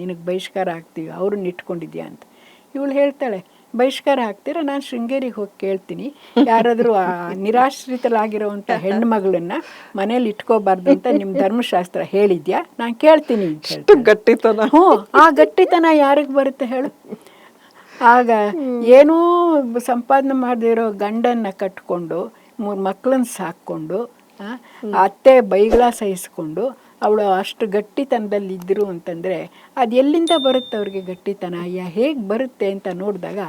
ಅವ್ರನ್ನ ಇಟ್ಕೊಂಡಿದ್ಯಾ ಅಂತ. ಇವಳು ಹೇಳ್ತಾಳೆ, ಬಹಿಷ್ಕಾರ ಹಾಕ್ತೀರಾ, ನಾನು ಶೃಂಗೇರಿಗೆ ಹೋಗಿ ಕೇಳ್ತೀನಿ, ಯಾರಾದರೂ ನಿರಾಶ್ರಿತರಾಗಿರೋವಂಥ ಹೆಣ್ಮಗಳನ್ನ ಮನೇಲಿ ಇಟ್ಕೋಬಾರ್ದು ಅಂತ ನಿಮ್ಮ ಧರ್ಮಶಾಸ್ತ್ರ ಹೇಳಿದ್ಯಾ, ನಾನು ಕೇಳ್ತೀನಿ ಅಂತ ಗಟ್ಟಿತನ. ಆ ಗಟ್ಟಿತನ ಯಾರಿಗೆ ಬರುತ್ತೆ ಹೇಳು? ಆಗ ಏನೂ ಸಂಪಾದನೆ ಮಾಡದಿರೋ ಗಂಡನ್ನ ಕಟ್ಕೊಂಡು 3 ಮಕ್ಕಳನ್ನ ಸಾಕ್ಕೊಂಡು ಅತ್ತೆ ಬೈಗಳ ಸಹಿಸ್ಕೊಂಡು ಅವಳು ಅಷ್ಟು ಗಟ್ಟಿತನದಲ್ಲಿ ಇದ್ದರು ಅಂತಂದರೆ ಅದು ಎಲ್ಲಿಂದ ಬರುತ್ತೆ ಅವ್ರಿಗೆ ಗಟ್ಟಿತನ, ಹೇಗೆ ಬರುತ್ತೆ ಅಂತ ನೋಡಿದಾಗ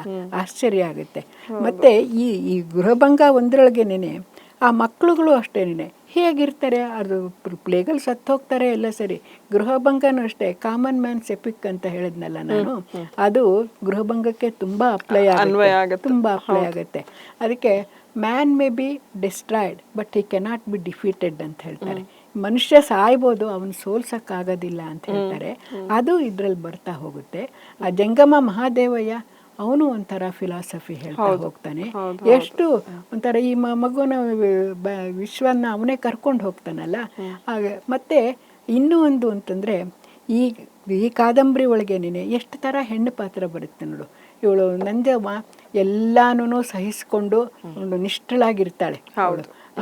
ಆಶ್ಚರ್ಯ ಆಗುತ್ತೆ. ಮತ್ತು ಈ ಗೃಹಭಂಗ ಒಂದರೊಳಗೇನೆ ಆ ಮಕ್ಕಳುಗಳು ಅಷ್ಟೇನೆ ಹೇಗಿರ್ತಾರೆ, ಅದು ಪ್ಲೇಗಲ್ಲಿ ಸತ್ತೋಗ್ತಾರೆ ಎಲ್ಲ ಸರಿ. ಗೃಹಭಂಗನೂ ಅಷ್ಟೇ, ಕಾಮನ್ ಮ್ಯಾನ್ಸ್ ಎಪಿಕ್ ಅಂತ ಹೇಳಿದ್ನಲ್ಲ ನಾನು, ಅದು ಗೃಹಭಂಗಕ್ಕೆ ತುಂಬ ಅಪ್ಲೈ ಆಗುತ್ತೆ. ಅದಕ್ಕೆ man may be destroyed but he cannot be defeated ಅಂತ ಹೇಳ್ತಾರೆ. ಮನುಷ್ಯ ಸಾಯ್ಬೋದು, ಅವನು ಸೋಲ್ಸಕ್ಕಾಗೋದಿಲ್ಲ ಅಂತ ಹೇಳ್ತಾರೆ. ಅದು ಇದ್ರಲ್ಲಿ ಬರ್ತಾ ಹೋಗುತ್ತೆ. ಆ ಜಂಗಮ ಮಹಾದೇವಯ್ಯ ಅವನು ಒಂಥರ ಫಿಲಾಸಫಿ ಹೇಳ್ತಾ ಹೋಗ್ತಾನೆ. ಎಷ್ಟು ಒಂಥರ ಈ ಮಗುನ ವಿಶ್ವನ ಅವನೇ ಕರ್ಕೊಂಡು ಹೋಗ್ತಾನಲ್ಲ. ಮತ್ತೆ ಇನ್ನೂ ಒಂದು ಅಂತಂದರೆ ಈ ಕಾದಂಬರಿ ಒಳಗೇನೆ ಎಷ್ಟು ಥರ ಹೆಣ್ಣು ಪಾತ್ರ ಬರುತ್ತೆ ನೋಡು. ಇವಳು ನಂಜಮ್ಮ ಎಲ್ಲಾನು ಸಹಿಸ್ಕೊಂಡು ಒಂದು ನಿಷ್ಠಳಾಗಿರ್ತಾಳೆ.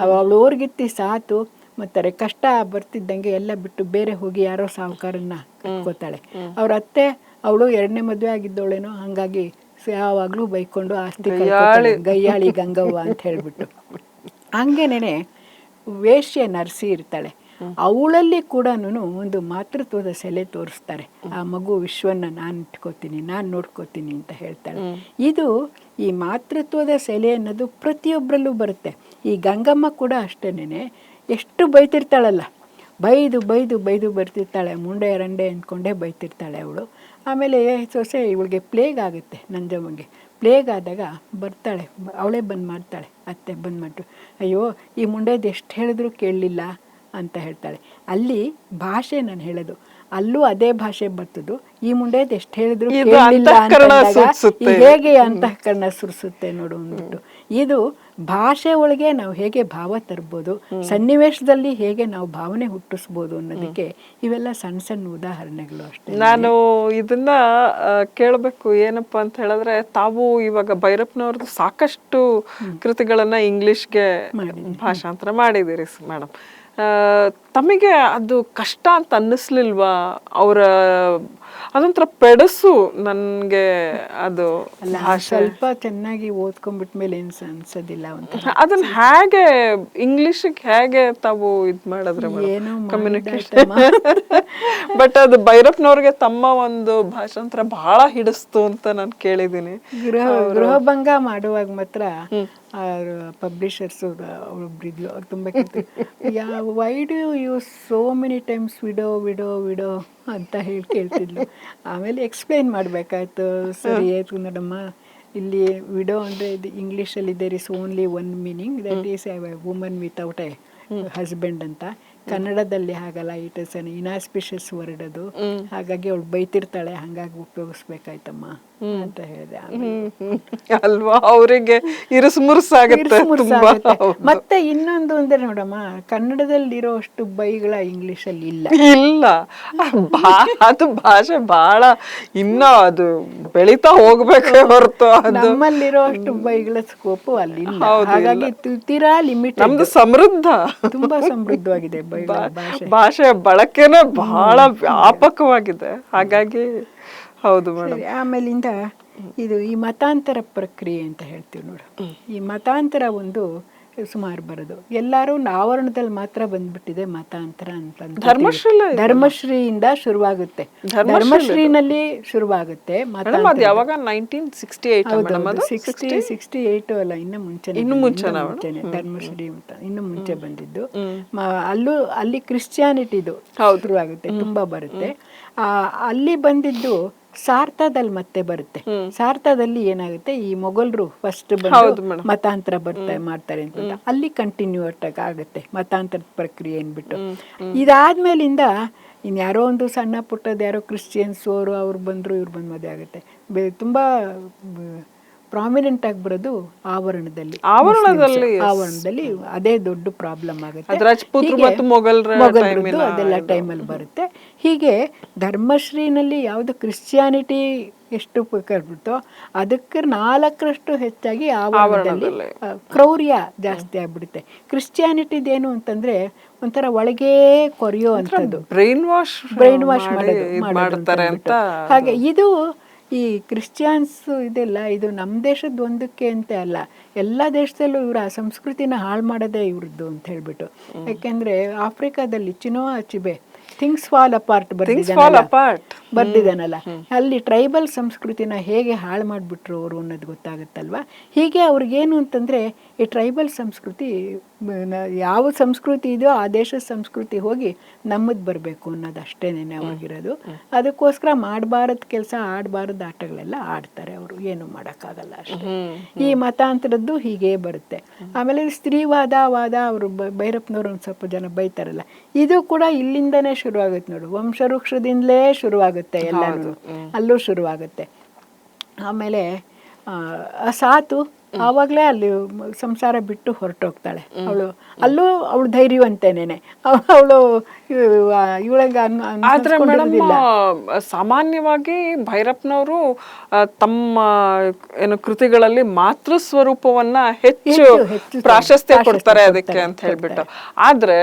ಅವಳು ಓರ್ಗಿತ್ತಿ ಸಾತು ಮತ್ತೆ ಕಷ್ಟ ಬರ್ತಿದ್ದಂಗೆ ಎಲ್ಲ ಬಿಟ್ಟು ಬೇರೆ ಹೋಗಿ ಯಾರೋ ಸಾಹುಕಾರನ್ನ ಕಟ್ಕೋತಾಳೆ. ಅವ್ರ ಅತ್ತೆ ಅವಳು 2ನೇ ಮದುವೆ ಆಗಿದ್ದವಳೇನೋ, ಹಂಗಾಗಿ ಯಾವಾಗಲೂ ಬೈಕೊಂಡು ಆಸ್ತಿ ಗಯ್ಯಾಳಿ ಗಂಗವ್ವ ಅಂತ ಹೇಳ್ಬಿಟ್ಟು. ಹಂಗೇನೆ ವೇಶ್ಯ ನರ್ಸಿ ಇರ್ತಾಳೆ. ಅವಳಲ್ಲಿ ಕೂಡ ಒಂದು ಮಾತೃತ್ವದ ಸೆಲೆ ತೋರಿಸ್ತಾರೆ. ಆ ಮಗು ವಿಶ್ವನ್ನ ನಾನು ಇಟ್ಕೋತೀನಿ, ನಾನು ನೋಡ್ಕೋತೀನಿ ಅಂತ ಹೇಳ್ತಾಳೆ. ಇದು ಈ ಮಾತೃತ್ವದ ಸೆಲೆ ಅನ್ನೋದು ಪ್ರತಿಯೊಬ್ಬರಲ್ಲೂ ಬರುತ್ತೆ. ಈ ಗಂಗಮ್ಮ ಕೂಡ ಅಷ್ಟೇನೆ, ಎಷ್ಟು ಬೈತಿರ್ತಾಳಲ್ಲ, ಬೈದು ಬೈದು ಬೈದು ಬರ್ತಿರ್ತಾಳೆ. ಮುಂಡೆ ರಂಡೆ ಅಂದ್ಕೊಂಡೇ ಬೈತಿರ್ತಾಳೆ ಅವಳು. ಆಮೇಲೆ ಸೊಸೆ ಇವಳಿಗೆ ಪ್ಲೇಗ್ ಆಗುತ್ತೆ, ನಂಜಮ್ಮಗೆ. ಪ್ಲೇಗ್ ಆದಾಗ ಬರ್ತಾಳೆ, ಅವಳೇ ಬಂದು ಮಾಡ್ತಾಳೆ. ಅತ್ತೆ ಬಂದು ಮಾಡ್ತು, ಅಯ್ಯೋ ಈ ಮುಂಡೆದು ಎಷ್ಟು ಹೇಳಿದ್ರು ಕೇಳಲಿಲ್ಲ ಅಂತ ಹೇಳ್ತಾಳೆ. ಅಲ್ಲಿ ಭಾಷೆ ನಾನು ಹೇಳೋದು, ಅಲ್ಲೂ ಅದೇ ಭಾಷೆ ಬರ್ತದ್ದು. ಈ ಮುಂಡೆದು ಎಷ್ಟು ಹೇಳಿದ್ರು ಕೇಳಲಿಲ್ಲ ಅಂತ ಹೇಗೆ ಅಂತಃಕರಣ ಸುರಿಸುತ್ತೆ ನೋಡು ಅಂದ್ಬಿಟ್ಟು. ಇದು ಭಾಷೆ ಒಳಗೆ ನಾವು ಹೇಗೆ ಭಾವ ತರ್ಬೋದು, ಸನ್ನಿವೇಶದಲ್ಲಿ ಹೇಗೆ ನಾವು ಭಾವನೆ ಹುಟ್ಟಿಸ್ಬೋದು ಅನ್ನೋದಕ್ಕೆ ಇವೆಲ್ಲ ಸಣ್ಣ ಸಣ್ಣ ಉದಾಹರಣೆಗಳು ಅಷ್ಟೇ. ನಾನು ಇದನ್ನ ಕೇಳಬೇಕು ಏನಪ್ಪ ಅಂತ ಹೇಳಿದ್ರೆ, ತಾವು ಇವಾಗ ಭೈರಪ್ಪನವ್ರದ್ದು ಸಾಕಷ್ಟು ಕೃತಿಗಳನ್ನ ಇಂಗ್ಲಿಷ್ಗೆ ಭಾಷಾಂತರ ಮಾಡಿದ್ದೀರಿ ಮೇಡಮ್. ತಮಗೆ ಅದು ಕಷ್ಟ ಅಂತ ಅನ್ನಿಸ್ಲಿಲ್ವಾ? ಅವರ ಅದೊಂಥರ ಪೆಡಸು ನನಗೆ ಅದು ಸ್ವಲ್ಪ ಚೆನ್ನಾಗಿ ಓದ್ಕೊಂಡ್ಬಿಟ್ಮೇಲೆ ಏನು ಅನ್ಸೋದಿಲ್ಲ ಅಂತ. ಅದನ್ನ ಹೇಗೆ ಇಂಗ್ಲಿಷಿಗೆ ಹೇಗೆ ತಾವು ಇದು ಮಾಡಿದ್ರೆ ಕಮ್ಯುನಿಕೇಶನ್? ಬಟ್ ಅದು ಭೈರಪ್ಪನವ್ರಿಗೆ ತಮ್ಮ ಒಂದು ಭಾಷಾಂತರ ಬಹಳ ಹಿಡಿಸ್ತು ಅಂತ ನಾನು ಕೇಳಿದ್ದೀನಿ. ಗೃಹಭಂಗ ಮಾಡುವಾಗ ಮಾತ್ರ ಪಬ್ಲಿಷರ್ಸು ಒಬ್ರಿದ್ಲು, ಅವ್ರು ತುಂಬ why do you use so many times widow widow widow ಅಂತ ಹೇಳಿ ಕೇಳ್ತಿದ್ಲು. ಆಮೇಲೆ ಎಕ್ಸ್ಪ್ಲೈನ್ ಮಾಡಬೇಕಾಯ್ತು. ಸರಿ ಆಯ್ತು ನೋಡಮ್ಮ, ಇಲ್ಲಿ ವಿಡೋ ಅಂದರೆ ಇದು ಇಂಗ್ಲೀಷಲ್ಲಿ there is only one meaning, that is a woman without a husband ಅಂತ. ಕನ್ನಡದಲ್ಲಿ ಹಾಗಲ್ಲ, it is an inauspicious word ಅದು. ಹಾಗಾಗಿ ಅವಳು ಬೈತಿರ್ತಾಳೆ, ಹಂಗಾಗಿ ಉಪಯೋಗಿಸ್ಬೇಕಾಯ್ತಮ್ಮ ಅಂತ ಹೇಳಿದೆ. ಅಲ್ವಾ, ಅವರಿಗೆ ಇರುಸುಮುರುಸಾಗುತ್ತೆ. ಮತ್ತೆ ಇನ್ನೊಂದು ಅಂದ್ರೆ ನೋಡಮ್ಮ, ಕನ್ನಡದಲ್ಲಿರೋ ಅಷ್ಟು ಬೈಗಳ ಇಂಗ್ಲಿಷಲ್ಲಿ ಇಲ್ಲ. ಅದು ಭಾಷೆ ಬಹಳ ಇನ್ನ ಅದು ಬೆಳೀತಾ ಹೋಗ್ಬೇಕೇ ಹೊರತು ನಮ್ಮಲ್ಲಿರೋ ಅಷ್ಟು ಬೈಗಳ ಸ್ಕೋಪು ಅಲ್ಲಿ ಇಲ್ಲ. ಹಾಗಾಗಿ ತೀರಾ ಲಿಮಿಟ್. ನಮ್ದು ಸಮೃದ್ಧ, ತುಂಬಾ ಸಮೃದ್ಧವಾಗಿದೆ ಭಾಷೆಯ ಬಳಕೆನೇ ಬಹಳ ವ್ಯಾಪಕವಾಗಿದೆ. ಹಾಗಾಗಿ ಹೌದು ಮೇಡಮ್. ಆಮೇಲಿಂದ ಇದು ಈ ಮತಾಂತರ ಪ್ರಕ್ರಿಯೆ ಅಂತ ಹೇಳ್ತೀವಿ ನೋಡು. ಈ ಮತಾಂತರ ಒಂದು ಸುಮಾರು ಬರೋದು ಎಲ್ಲರೂ ಆವರಣದಲ್ಲಿ ಮಾತ್ರ ಬಂದ್ಬಿಟ್ಟಿದೆ ಮತಾಂತರ ಅಂತ. ಧರ್ಮಶ್ರೀಯಿಂದ ಶುರುವಾಗುತ್ತೆ, ಧರ್ಮಶ್ರೀನಲ್ಲಿ ಶುರುವಾಗುತ್ತೆ. ಯಾವಾಗ 1968 ಅಲ್ಲ, ಇನ್ನು ಮುಂಚೆನೆ ಧರ್ಮಶ್ರೀ ಅಂತ ಇನ್ನು ಮುಂಚೆ ಬಂದಿದ್ದು. ಅಲ್ಲಿ ಕ್ರಿಶ್ಚಿಯಾನಿಟಿದು ಶುರುವಾಗುತ್ತೆ, ತುಂಬಾ ಬರುತ್ತೆ. ಅಲ್ಲಿ ಬಂದಿದ್ದು ಸಾರ್ಥದಲ್ಲಿ ಮತ್ತೆ ಬರುತ್ತೆ. ಸಾರ್ಥದಲ್ಲಿ ಏನಾಗುತ್ತೆ, ಈ ಮೊಘಲರು ಫಸ್ಟ್ ಬಂದು ಮತಾಂತರ ಮಾಡ್ತಾರೆ ಅಂತ ಅಲ್ಲಿ ಕಂಟಿನ್ಯೂ ಆಗುತ್ತೆ ಮತಾಂತರದ ಪ್ರಕ್ರಿಯೆ ಅನ್ಬಿಟ್ಟು. ಇದಾದ್ಮೇಲಿಂದ ಇನ್ಯಾರೋ ಒಂದು ಸಣ್ಣ ಪುಟ್ಟದ ಯಾರೋ ಕ್ರಿಶ್ಚಿಯನ್ಸ್ ಅವ್ರು ಬಂದ್ರು, ಇವ್ರು ಬಂದು ಮದುವೆ ಆಗುತ್ತೆ. ತುಂಬಾ ಪ್ರಾಮಿನೆಂಟ್ ಆಗಿ ಬರೋದು ಆವರಣದಲ್ಲಿ ಅದೇ ದೊಡ್ಡ ಪ್ರಾಬ್ಲಮ್ ಆಗುತ್ತೆ. ಅದೆಲ್ಲ ಟೈಮಲ್ಲಿ ಬರುತ್ತೆ. ಹೀಗೆ ಧರ್ಮಶ್ರೀನಲ್ಲಿ ಯಾವುದು ಕ್ರಿಶ್ಚಿಯಾನಿಟಿ ಎಷ್ಟು ಕರ್ಬಿಡ್ತೋ ಅದಕ್ಕೆ 4ರಷ್ಟು ಹೆಚ್ಚಾಗಿ ಆವರಣದಲ್ಲಿ ಕ್ರೌರ್ಯ ಜಾಸ್ತಿ ಆಗ್ಬಿಡುತ್ತೆ. ಕ್ರಿಶ್ಚಿಯಾನಿಟಿದೇನು ಅಂತಂದ್ರೆ ಒಂಥರ ಒಳಗೆ ಕೊರೆಯೋ ಅಂತದ್ದು, ಬ್ರೈನ್ ವಾಶ್ ಮಾಡ್ತಾರೆ ಅಂತ. ಹಾಗೆ ಇದು ಈ ಕ್ರಿಶ್ಚಿಯನ್ಸ್ ಇದೆಲ್ಲ ಇದು ನಮ್ಮ ದೇಶದ ಒಂದಕ್ಕೆ ಅಂತ ಅಲ್ಲ, ಎಲ್ಲ ದೇಶದಲ್ಲೂ ಇವರ ಸಂಸ್ಕೃತಿನ ಹಾಳು ಮಾಡೋದೇ ಇವ್ರದ್ದು ಅಂತ ಹೇಳ್ಬಿಟ್ಟು. ಯಾಕೆಂದ್ರೆ ಆಫ್ರಿಕಾದಲ್ಲಿ ಚಿನೋವಾ ಅಚಿಬೆ ಥಿಂಗ್ಸ್ ಫಾಲ್ ಅಪಾರ್ಟ್ ಬರ್ತಿದ್ದಾನಲ್ಲ, ಬರ್ದಿದ್ದಾನಲ್ಲ, ಅಲ್ಲಿ ಟ್ರೈಬಲ್ ಸಂಸ್ಕೃತಿನ ಹೇಗೆ ಹಾಳು ಮಾಡಿಬಿಟ್ರು ಅವರು ಅನ್ನೋದು ಗೊತ್ತಾಗುತ್ತಲ್ವ. ಹೀಗೆ ಅವ್ರಿಗೇನು ಅಂತಂದರೆ ಈ ಟ್ರೈಬಲ್ ಸಂಸ್ಕೃತಿ ಯಾವ ಸಂಸ್ಕೃತಿ ಇದೆಯೋ ಆ ದೇಶದ ಸಂಸ್ಕೃತಿ ಹೋಗಿ ನಮ್ಮದು ಬರಬೇಕು ಅನ್ನೋದು ಅಷ್ಟೇನೆ ಅವ್ರಿಗಿರೋದು. ಅದಕ್ಕೋಸ್ಕರ ಮಾಡಬಾರದು ಕೆಲಸ ಆಡಬಾರದು ಆಟಗಳೆಲ್ಲ ಆಡ್ತಾರೆ ಅವರು, ಏನು ಮಾಡೋಕ್ಕಾಗಲ್ಲ ಅಷ್ಟೇ. ಈ ಮತಾಂತರದ್ದು ಹೀಗೆ ಬರುತ್ತೆ. ಆಮೇಲೆ ಸ್ತ್ರೀವಾದ ಅವರು ಭೈರಪ್ಪನವರು ಒಂದು ಸ್ವಲ್ಪ ಜನ ಬೈತಾರಲ್ಲ, ಇದು ಕೂಡ ಇಲ್ಲಿಂದನೇ ಶುರುವಾಗುತ್ತೆ ನೋಡು, ವಂಶವೃಕ್ಷದಿಂದಲೇ ಶುರುವಾಗುತ್ತೆ ಎಲ್ಲನೂ, ಅಲ್ಲೂ ಶುರುವಾಗುತ್ತೆ. ಆಮೇಲೆ ಸಾತು ಆವಾಗಲೇ ಅಲ್ಲಿ ಸಂಸಾರ ಬಿಟ್ಟು ಹೊರಟೋಗ್ತಾಳೆ ಅವಳು. ಅಲ್ಲೂ ಅವಳು ಧೈರ್ಯವಂತೇನೇನೆ, ಅವಳು ಇವಳಿಗೆ ಆದ್ರೆ ಮೇಡಮ್ ಸಾಮಾನ್ಯವಾಗಿ ಭೈರಪ್ಪನವರು ತಮ್ಮ ಏನು ಕೃತಿಗಳಲ್ಲಿ ಮಾತೃ ಸ್ವರೂಪವನ್ನ ಹೆಚ್ಚು ಪ್ರಾಶಸ್ತ್ಯ ಕೊಡ್ತಾರೆ ಅದಕ್ಕೆ ಅಂತ ಹೇಳ್ಬಿಟ್ಟು. ಆದ್ರೆ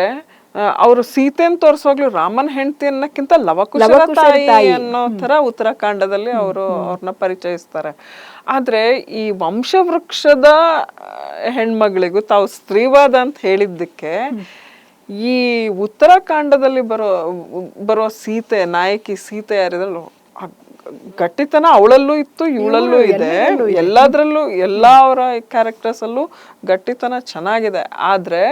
ಅವರು ಸೀತೆಯನ್ನು ತೋರಿಸುವಾಗ್ಲೂ ರಾಮನ ಹೆಂಡತಿ ಅನ್ನಕ್ಕಿಂತ ಲವಕುಶರ ತಾಯಿ ಅನ್ನೋ ತರ ಉತ್ತರಾಖಂಡದಲ್ಲಿ ಅವ್ರನ್ನ ಪರಿಚಯಿಸ್ತಾರೆ. ಆದ್ರೆ ಈ ವಂಶವೃಕ್ಷದ ಹೆಣ್ಮಗಳಿಗೂ ತಾವು ಸ್ತ್ರೀವಾದ ಅಂತ ಹೇಳಿದ್ದಕ್ಕೆ ಈ ಉತ್ತರಾಖಂಡದಲ್ಲಿ ಬರೋ ಸೀತೆ, ನಾಯಕಿ ಸೀತೆ ಯಾರಿದ್ರಲ್ಲ, ಗಟ್ಟಿತನ ಅವಳಲ್ಲೂ ಇತ್ತು, ಇವಳಲ್ಲೂ ಇದೆ. ಎಲ್ಲದರಲ್ಲೂ ಎಲ್ಲ ಅವರ ಕ್ಯಾರೆಕ್ಟರ್ಸ್ ಅಲ್ಲೂ ಗಟ್ಟಿತನ ಚೆನ್ನಾಗಿದೆ. ಆದ್ರೆ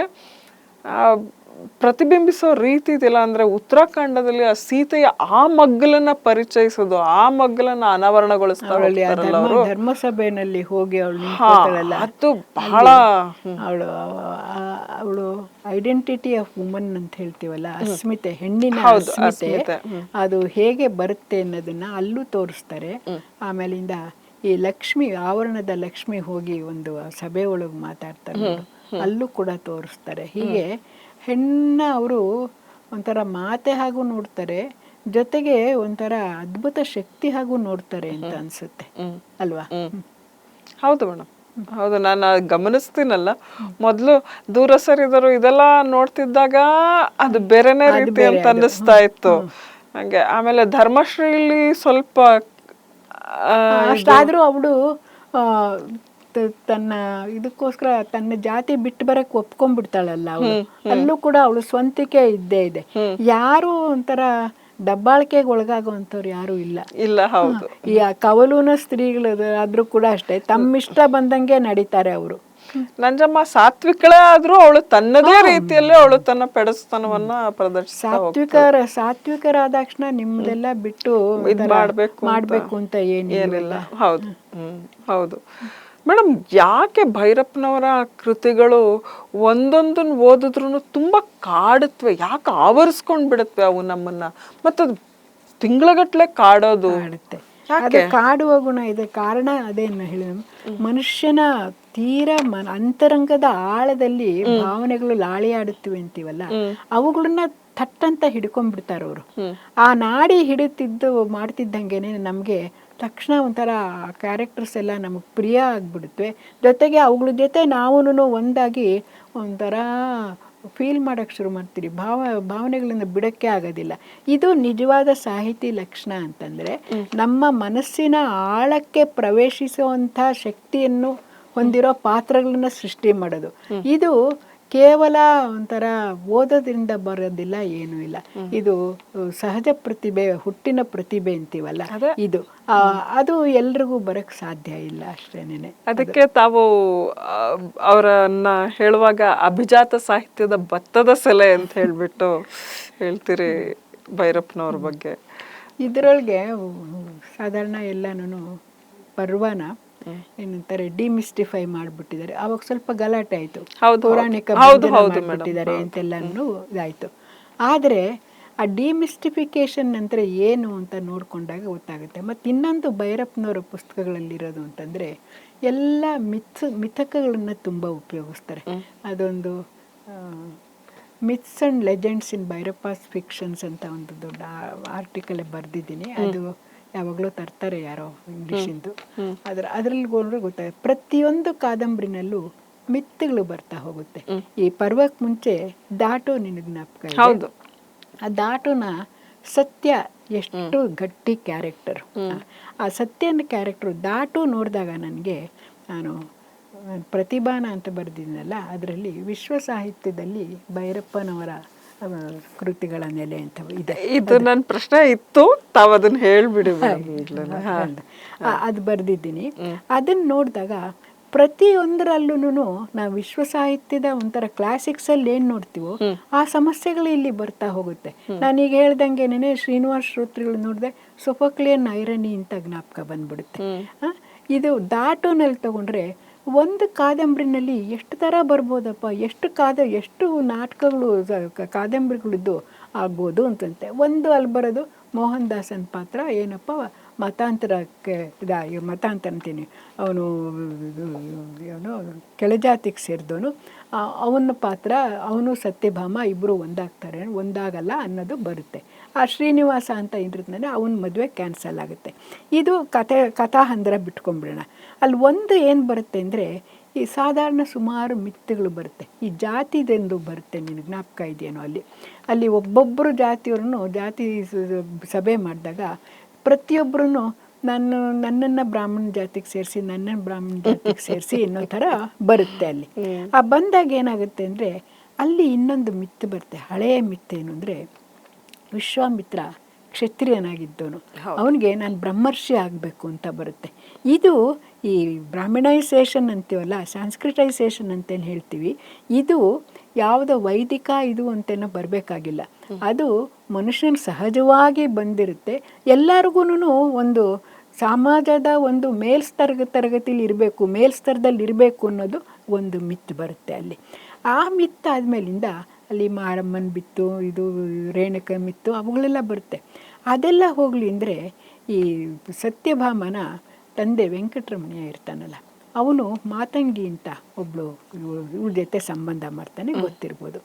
ಪ್ರತಿಬಿಂಬಿಸೋ ರೀತಿ ಇದೆಯಲ್ಲ, ಅಂದ್ರೆ ಉತ್ತರಾಖಂಡದಲ್ಲಿ ಆ ಸೀತೆಯ ಆ ಮಗ್ಗಲನ್ನ ಪರಿಚಯಿಸೋದು, ಆ ಮಗ್ಗಲನ್ನ ಅನಾವರಣಗೊಳಿಸ್ತಾರೆ ಅವರು. ಧರ್ಮಸಭೆಯಲ್ಲಿ ಹೋಗಿ ಅದು ಬಹಳ ಅವಳು ಐಡೆಂಟಿಟಿ ಆಫ್ ವುಮನ್ ಅಂತ ಹೇಳ್ತೀವಲ್ಲ, ಅಸ್ಮಿತೆ, ಹೆಣ್ಣಿನ ಅಸ್ಮಿತೆ ಅದು ಹೇಗೆ ಬರುತ್ತೆ ಅನ್ನೋದನ್ನ ಅಲ್ಲೂ ತೋರಿಸ್ತಾರೆ. ಆಮೇಲಿಂದ ಈ ಲಕ್ಷ್ಮಿ, ಆವರಣದ ಲಕ್ಷ್ಮಿ ಹೋಗಿ ಒಂದು ಸಭೆ ಒಳಗೆ ಮಾತಾಡ್ತಾರೆ, ಅಲ್ಲೂ ಕೂಡ ತೋರಿಸ್ತಾರೆ. ಹೀಗೆ ಹೆಣ್ಣ ಅವರು ಒಂಥರ ಮಾತೆ ಹಾಗೂ ನೋಡ್ತಾರೆ, ಜೊತೆಗೆ ಒಂಥರ ಅದ್ಭುತ ಶಕ್ತಿ ಹಾಗೂ ನೋಡ್ತಾರೆ ಅಂತ ಅನ್ಸುತ್ತೆ ಅಲ್ವಾ? ಹೌದು ಮೇಡಮ್, ಹೌದು. ನಾನು ಗಮನಿಸ್ತೀನಲ್ಲ, ಮೊದ್ಲು ದೂರ ಸರಿದರು ಇದೆಲ್ಲ ನೋಡ್ತಿದ್ದಾಗ ಅದು ಬೇರೆನೇ ರೀತಿ ಅಂತ ಅನ್ನಿಸ್ತಾ ಇತ್ತು ಹಂಗೆ. ಆಮೇಲೆ ಧರ್ಮಶ್ರೀಲಿ ಸ್ವಲ್ಪ ಅಷ್ಟಾದ್ರೂ ಅವಳು ತನ್ನ ಇದಕ್ಕೋಸ್ಕರ ತನ್ನ ಜಾತಿ ಬಿಟ್ಟು ಬರಕ್ ಒಪ್ಕೊಂಡ್ಬಿಡ್ತಾಳಲ್ಲ ಅವಳು. ಅಲ್ಲೂ ಕೂಡ ಅವಳು ಸ್ವಂತಿಕೆ ಇದ್ದೇ ಇದೆ. ಯಾರು ಒಂಥರ ದಬ್ಬಾಳಿಕೆಗೆ ಒಳಗಾಗುವಂಥವ್ರು ಯಾರು ಇಲ್ಲ. ಹೌದು. ಈ ಕವಲೂನ ಸ್ತ್ರೀಗಳು ಆದ್ರೂ ಕೂಡ ಅಷ್ಟೇ, ತಮ್ಮಿಷ್ಟ ಬಂದಂಗೆ ನಡೀತಾರೆ ಅವರು. ನಂಜಮ್ಮ ಸಾತ್ವಿಕಳೇ ಆದ್ರೂ ಅವಳು ತನ್ನದೇ ರೀತಿಯಲ್ಲಿ ಅವಳು ತನ್ನ ಪೆಡಸ್ತನವನ್ನ ಸಾತ್ವಿಕರಾದ ತಕ್ಷಣ ನಿಮ್ದೆಲ್ಲ ಬಿಟ್ಟು ಮಾಡ್ಬೇಕು ಅಂತ ಏನಿಲ್ಲ. ಹೌದು, ಹೌದು ಮೇಡಮ್. ಯಾಕೆ ಭೈರಪ್ಪನವರ ಕೃತಿಗಳು ಒಂದೊಂದನ್ನು ಓದಿದ್ರು ತುಂಬಾ ಕಾಡುತ್ತವೆ? ಯಾಕೆ ಆವರಿಸ್ಕೊಂಡ್ ಬಿಡುತ್ತವೆ ಅವು ನಮ್ಮನ್ನ? ಮತ್ತದು ತಿಂಗಳಗಟ್ಲೆ ಕಾಡೋದು ಅದು ಕಾಡುವ ಗುಣ ಇದೆ. ಕಾರಣ ಅದೇನು ಹೇಳಿ, ಮನುಷ್ಯನ ತೀರಾ ಅಂತರಂಗದ ಆಳದಲ್ಲಿ ಭಾವನೆಗಳು ಲಾಳಿಯಾಡುತ್ತಿವೆ ಅಂತೀವಲ್ಲ, ಅವುಗಳನ್ನ ಥಟ್ಟಂತ ಹಿಡ್ಕೊಂಡ್ಬಿಡ್ತಾರ ಅವರು. ಆ ನಾಡಿ ಹಿಡಿತಿದ್ದು ಮಾಡ್ತಿದ್ದಂಗೆನೆ ನಮ್ಗೆ ತಕ್ಷಣ ಒಂಥರ ಕ್ಯಾರೆಕ್ಟರ್ಸ್ ಎಲ್ಲ ನಮಗೆ ಪ್ರಿಯ ಆಗ್ಬಿಡುತ್ತವೆ. ಜೊತೆಗೆ ಅವುಗಳ ಜೊತೆ ನಾವು ಒಂದಾಗಿ ಒಂಥರ ಫೀಲ್ ಮಾಡೋಕ್ಕೆ ಶುರು ಮಾಡ್ತೀರಿ. ಭಾವನೆಗಳನ್ನು ಬಿಡೋಕ್ಕೆ ಆಗೋದಿಲ್ಲ. ಇದು ನಿಜವಾದ ಸಾಹಿತಿ ಲಕ್ಷಣ ಅಂತಂದರೆ, ನಮ್ಮ ಮನಸ್ಸಿನ ಆಳಕ್ಕೆ ಪ್ರವೇಶಿಸುವಂಥ ಶಕ್ತಿಯನ್ನು ಹೊಂದಿರೋ ಪಾತ್ರಗಳನ್ನ ಸೃಷ್ಟಿ ಮಾಡೋದು. ಇದು ಕೇವಲ ಒಂಥರ ಓದೋದ್ರಿಂದ ಬರೋದಿಲ್ಲ, ಏನೂ ಇಲ್ಲ. ಇದು ಸಹಜ ಪ್ರತಿಭೆ, ಹುಟ್ಟಿನ ಪ್ರತಿಭೆ ಅಂತೀವಲ್ಲ, ಇದು ಅದು ಎಲ್ರಿಗೂ ಬರಕ್ ಸಾಧ್ಯ ಇಲ್ಲ ಅಷ್ಟೇನೆ. ಅದಕ್ಕೆ ತಾವು ಅವರನ್ನ ಹೇಳುವಾಗ ಅಭಿಜಾತ ಸಾಹಿತ್ಯದ ಭತ್ತದ ಸೆಲೆ ಅಂತ ಹೇಳ್ಬಿಟ್ಟು ಹೇಳ್ತೀರಿ ಭೈರಪ್ಪನವ್ರ ಬಗ್ಗೆ. ಇದರೊಳಗೆ ಸಾಧಾರಣ ಎಲ್ಲಾನು ಪರ್ವನ ಏನಂತಾರೆ ಡಿಮಿಸ್ಟಿಫೈ ಮಾಡಿಬಿಟ್ಟಿದ್ದಾರೆ. ಅವಾಗ ಸ್ವಲ್ಪ ಗಲಾಟೆ ಆಯಿತು, ಪೌರಾಣಿಕ ಮಾಡಿಬಿಟ್ಟಿದ್ದಾರೆ ಅಂತೆಲ್ಲನೂ ಇದಾಯಿತು. ಆದರೆ ಆ ಡಿಮಿಸ್ಟಿಫಿಕೇಶನ್ ನಂತರ ಏನು ಅಂತ ನೋಡಿಕೊಂಡಾಗ ಗೊತ್ತಾಗುತ್ತೆ. ಮತ್ತು ಇನ್ನೊಂದು ಭೈರಪ್ಪನವರ ಪುಸ್ತಕಗಳಲ್ಲಿರೋದು ಅಂತಂದರೆ ಎಲ್ಲ ಮಿಥಕಗಳನ್ನು ತುಂಬ ಉಪಯೋಗಿಸ್ತಾರೆ. ಅದೊಂದು myths and legends in Bhairappa's fictions ಅಂತ ಒಂದು ದೊಡ್ಡ ಆರ್ಟಿಕಲ್ ಬರೆದಿದ್ದೀನಿ. ಅದು ಯಾವಾಗಲೂ ತರ್ತಾರೆ ಯಾರೋ ಇಂಗ್ಲೀಷಿಂದು. ಅದರಲ್ಲಿ ಗೊತ್ತಾಗುತ್ತೆ, ಪ್ರತಿಯೊಂದು ಕಾದಂಬರಿನಲ್ಲೂ ಮಿತ್ತುಗಳು ಬರ್ತಾ ಹೋಗುತ್ತೆ. ಈ ಪರ್ವಕ್ಕೆ ಮುಂಚೆ ದಾಟು ನಿನಗೆ ಜ್ಞಾಪಕ ಇದೆ. ಆ ದಾಟುನ ಸತ್ಯ ಎಷ್ಟು ಗಟ್ಟಿ ಕ್ಯಾರೆಕ್ಟರ್. ಆ ಸತ್ಯನ ಕ್ಯಾರೆಕ್ಟರ್ ದಾಟು ನೋಡಿದಾಗ ನನಗೆ, ನಾನು ಪ್ರತಿಭಾನ ಅಂತ ಬರೆದಿದ್ದೀನಲ್ಲ, ಅದರಲ್ಲಿ ವಿಶ್ವ ಸಾಹಿತ್ಯದಲ್ಲಿ ಭೈರಪ್ಪನವರ ಕೃತಿಗಳ ನೆಲೆ ಅಂತ ಇದೆ. ಇದು ನನ್ನ ಪ್ರಶ್ನೆ ಇತ್ತು, ತಾವು ಅದನ್ನ ಹೇಳ್ಬಿಡಿ. ಅದು ಬರೆದಿದ್ದೀನಿ. ಅದನ್ನು ನೋಡಿದಾಗ ಪ್ರತಿಯೊಂದರಲ್ಲೂ ನಾವು ವಿಶ್ವ ಸಾಹಿತ್ಯದ ಒಂಥರ ಕ್ಲಾಸಿಕ್ಸಲ್ಲಿ ಏನು ನೋಡ್ತೀವೋ ಆ ಸಮಸ್ಯೆಗಳು ಇಲ್ಲಿ ಬರ್ತಾ ಹೋಗುತ್ತೆ. ನಾನೀಗ ಹೇಳ್ದಂಗೆನೇ ಶ್ರೀನಿವಾಸ ಶ್ರೋತ್ರಿಗಳು ನೋಡಿದೆ, ಸೊಫೋಕ್ಲಿಯನ್ ಐರನಿ ಅಂತ ಜ್ಞಾಪಕ ಬಂದ್ಬಿಡುತ್ತೆ. ಇದು ದಾಟುನಲ್ಲಿ ತಗೊಂಡ್ರೆ ಒಂದು ಕಾದಂಬರಿನಲ್ಲಿ ಎಷ್ಟು ಥರ ಬರ್ಬೋದಪ್ಪ, ಎಷ್ಟು ನಾಟಕಗಳು ಕಾದಂಬರಿಗಳಿದ್ದು ಆಗ್ಬೋದು ಅಂತಂತೆ. ಒಂದು ಅಲ್ಲಿ ಬರೋದು ಮೋಹನ್ ದಾಸನ್ ಪಾತ್ರ ಏನಪ್ಪ ಮತಾಂತರಕ್ಕೆ ಮತಾಂತರ ಅಂತೀನಿ, ಅವನು ಕೆಳಜಾತಿಗೆ ಸೇರಿದವನು, ಅವನ ಪಾತ್ರ, ಅವನು ಸತ್ಯಭಾಮ ಇಬ್ಬರು ಒಂದಾಗಲ್ಲ ಅನ್ನೋದು ಬರುತ್ತೆ. ಆ ಶ್ರೀನಿವಾಸ ಅಂತ ಇದ್ರದ್ನೇ ಅವನ ಮದುವೆ ಕ್ಯಾನ್ಸಲ್ ಆಗುತ್ತೆ. ಇದು ಕಥಾಹಂದರ ಬಿಟ್ಕೊಂಡ್ಬಿಡೋಣ. ಅಲ್ಲಿ ಒಂದು ಏನು ಬರುತ್ತೆ ಅಂದರೆ ಈ ಸಾಧಾರಣ ಸುಮಾರು ಮಿತ್ತುಗಳು ಬರುತ್ತೆ. ಈ ಜಾತಿದೆಂದು ಬರುತ್ತೆ, ನಿನಗೆ ಜ್ಞಾಪಕ ಇದೆಯೇನೋ. ಅಲ್ಲಿ ಒಬ್ಬೊಬ್ಬರು ಜಾತಿ ಸಭೆ ಮಾಡಿದಾಗ ಪ್ರತಿಯೊಬ್ಬರೂ ನನ್ನನ್ನು ಬ್ರಾಹ್ಮಣ ಜಾತಿಗೆ ಸೇರಿಸಿ, ನನ್ನನ್ನು ಬ್ರಾಹ್ಮಣ ಜಾತಿಗೆ ಸೇರಿಸಿ ಅನ್ನೋ ಥರ ಬರುತ್ತೆ ಅಲ್ಲಿ. ಆ ಬಂದಾಗ ಏನಾಗುತ್ತೆ ಅಂದರೆ ಅಲ್ಲಿ ಇನ್ನೊಂದು ಮಿತ್ತು ಬರುತ್ತೆ. ಹಳೆಯ ಮಿತ್ತೇನು ಅಂದರೆ ವಿಶ್ವಾಮಿತ್ರ ಕ್ಷತ್ರಿಯನಾಗಿದ್ದವನು, ಅವನಿಗೆ ನಾನು ಬ್ರಹ್ಮರ್ಷಿ ಆಗಬೇಕು ಅಂತ ಬರುತ್ತೆ. ಇದು ಈ ಬ್ರಾಹ್ಮಣೈಸೇಷನ್ ಅಂತೀವಲ್ಲ, ಸಂಸ್ಕೃತೈಸೇಷನ್ ಅಂತೇನು ಹೇಳ್ತೀವಿ, ಇದು ಯಾವುದೋ ವೈದಿಕ ಇದು ಅಂತೇನೋ ಬರಬೇಕಾಗಿಲ್ಲ. ಅದು ಮನುಷ್ಯನ ಸಹಜವಾಗಿ ಬಂದಿರುತ್ತೆ. ಎಲ್ಲರಿಗೂ ಒಂದು ಸಮಾಜದ ಒಂದು ತರಗತಿಲಿ ಇರಬೇಕು, ಮೇಲ್ಸ್ತರದಲ್ಲಿ ಇರಬೇಕು ಅನ್ನೋದು ಒಂದು ಮಿತ್ತು ಬರುತ್ತೆ ಅಲ್ಲಿ. ಆ ಮಿತ್ತು ಆದಮೇಲಿಂದ ಅಲ್ಲಿ ಮಾರಮ್ಮನ ಬಿತ್ತು, ಇದು ರೇಣುಕ ಮಿತ್ತು, ಅವುಗಳೆಲ್ಲ ಬರುತ್ತೆ. ಅದೆಲ್ಲ ಹೋಗಲಿ ಅಂದರೆ ಈ ಸತ್ಯಭಾಮನ ತಂದೆ ವೆಂಕಟರಮಣಯ್ಯ ಇರ್ತಾನಲ್ಲ, ಅವನು ಮಾತಂಗಿ ಅಂತ ಒಬ್ಬಳು ಇವ್ರ ಜೊತೆ ಸಂಬಂಧ ಮಾಡ್ತಾನೆ, ಗೊತ್ತಿರ್ಬೋದು.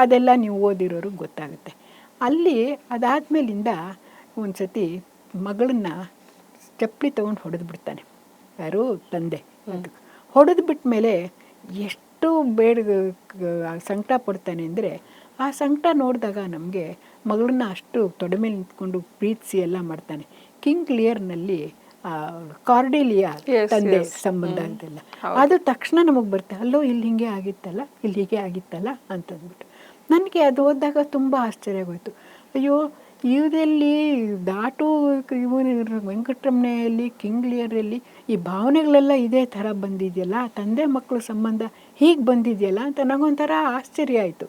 ಅದೆಲ್ಲ ನೀವು ಓದಿರೋರು ಗೊತ್ತಾಗುತ್ತೆ. ಅಲ್ಲಿ ಅದಾದಮೇಲಿಂದ ಒಂದು ಸತಿ ಮಗಳನ್ನ ಚಪ್ಪಲಿ ತೊಗೊಂಡು ಹೊಡೆದು ಬಿಡ್ತಾನೆ, ಯಾರು ತಂದೆ. ಹೊಡೆದು ಬಿಟ್ಟ ಮೇಲೆ ಎಷ್ಟು ಸಂಕಟ ಪಡ್ತಾನೆ ಅಂದರೆ, ಆ ಸಂಕಟ ನೋಡಿದಾಗ ನಮಗೆ ಮಗಳನ್ನ ಅಷ್ಟು ತೊಡೆ ಮೇಲೆ ನಿಂತ್ಕೊಂಡು ಪ್ರೀತಿಸಿ ಎಲ್ಲ ಮಾಡ್ತಾನೆ. ಕಿಂಗ್ ಲಿಯರ್ನಲ್ಲಿ ಕಾರ್ಡಿಲಿಯಾ ತಂದೆ ಸಂಬಂಧ ಅಂತೆಲ್ಲ ಅದು ತಕ್ಷಣ ನಮಗೆ ಬರುತ್ತೆ, ಅಲ್ಲೋ ಇಲ್ಲಿ ಹಿಂಗೆ ಆಗಿತ್ತಲ್ಲ ಅಂತಂದ್ಬಿಟ್ಟು. ನನಗೆ ಅದು ಓದಿದಾಗ ತುಂಬ ಆಶ್ಚರ್ಯ ಆಗೋಯ್ತು. ಅಯ್ಯೋ, ಇದರಲ್ಲಿ ವೆಂಕಟರಮಣೆಯಲ್ಲಿ ಕಿಂಗ್ ಲಿಯರಲ್ಲಿ ಈ ಭಾವನೆಗಳೆಲ್ಲ ಇದೇ ಥರ ಬಂದಿದೆಯಲ್ಲ, ತಂದೆ ಮಕ್ಕಳು ಸಂಬಂಧ ಹೀಗೆ ಬಂದಿದೆಯಲ್ಲ ಅಂತ ನನಗೊಂಥರ ಆಶ್ಚರ್ಯ ಆಯಿತು.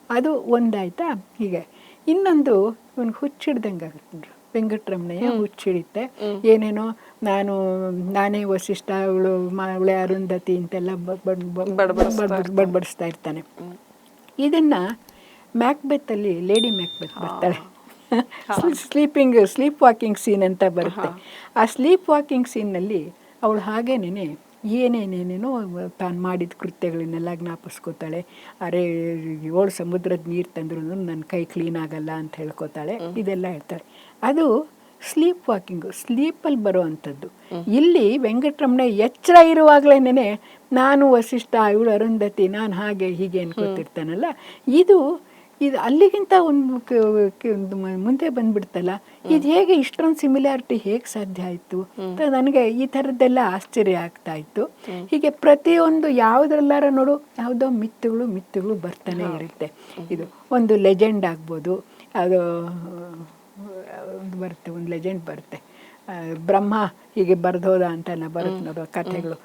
ಅದು ಒಂದಾಯ್ತಾ. ಹೀಗೆ ಇನ್ನೊಂದು ಇವನು ಹುಚ್ಚಿಡ್ದಂಗೆ ಆಗುತ್ತೆ. ವೆಂಕಟರಮಣಯ್ಯ ಹುಚ್ಚಿಡಿತ್ತೆ, ಏನೇನೋ ನಾನೇ ವಸಿಷ್ಠ, ಅವಳೆ ಅರುಂಧತಿ ಅಂತೆಲ್ಲ ಬಡ್ಬಡಿಸ್ತಾ ಇರ್ತಾನೆ. ಇದನ್ನು ಮ್ಯಾಕ್ಬೆತ್ತಲ್ಲಿ ಲೇಡಿ ಮ್ಯಾಕ್ಬೆತ್ ಬರ್ತಾಳೆ, ಸ್ಲೀಪ್ ವಾಕಿಂಗ್ ಸೀನ್ ಅಂತ ಬರುತ್ತೆ. ಆ ಸ್ಲೀಪ್ ವಾಕಿಂಗ್ ಸೀನ್ನಲ್ಲಿ ಅವಳು ಹಾಗೇನೇ ಏನೇನೇನೇನೋ ತಾನು ಮಾಡಿದ ಕೃತ್ಯಗಳನ್ನೆಲ್ಲ ಜ್ಞಾಪಿಸ್ಕೋತಾಳೆ. 7 ಸಮುದ್ರದ ನೀರು ತಂದ್ರೂ ನನ್ನ ಕೈ ಕ್ಲೀನ್ ಆಗಲ್ಲ ಅಂತ ಹೇಳ್ಕೊತಾಳೆ, ಇದೆಲ್ಲ ಹೇಳ್ತಾಳೆ. ಅದು ಸ್ಲೀಪ್ ವಾಕಿಂಗು, ಸ್ಲೀಪಲ್ಲಿ ಬರೋ ಅಂಥದ್ದು. ಇಲ್ಲಿ ವೆಂಕಟರಮಣಯ್ಯ ಎಚ್ಚರ ಇರುವಾಗಲೇ ನಾನು ವಸಿಷ್ಠ, ಇವಳು ಅರುಂಧತಿ, ನಾನು ಹಾಗೆ ಹೀಗೆ ಅನ್ಕೋತಿರ್ತಾನಲ್ಲ, ಇದು ಅಲ್ಲಿಗಿಂತ ಒಂದು ಮುಂದೆ ಬಂದ್ಬಿಡ್ತಲ್ಲ. ಇದು ಹೇಗೆ ಇಷ್ಟೊಂದು ಸಿಮಿಲಾರಿಟಿ ಹೇಗೆ ಸಾಧ್ಯ ಆಯಿತು ಅಂತ ನನಗೆ ಈ ಥರದ್ದೆಲ್ಲ ಆಶ್ಚರ್ಯ ಆಗ್ತಾ ಇತ್ತು. ಹೀಗೆ ಪ್ರತಿಯೊಂದು ಯಾವುದ್ರಲ್ಲಾರ ನೋಡು ಯಾವುದೋ ಮಿತ್ತುಗಳು ಬರ್ತಾನೆ ಇರುತ್ತೆ. ಇದು ಒಂದು ಲೆಜೆಂಡ್ ಆಗ್ಬೋದು, ಅದು ಬರುತ್ತೆ, ಒಂದು ಲೆಜೆಂಡ್ ಬರುತ್ತೆ, ಬ್ರಹ್ಮ ಹೀಗೆ ಬರ್ದೋದ ಅಂತೆಲ್ಲ ಬರುತ್ತೆ ನೋಡೋ ಕಥೆಗಳು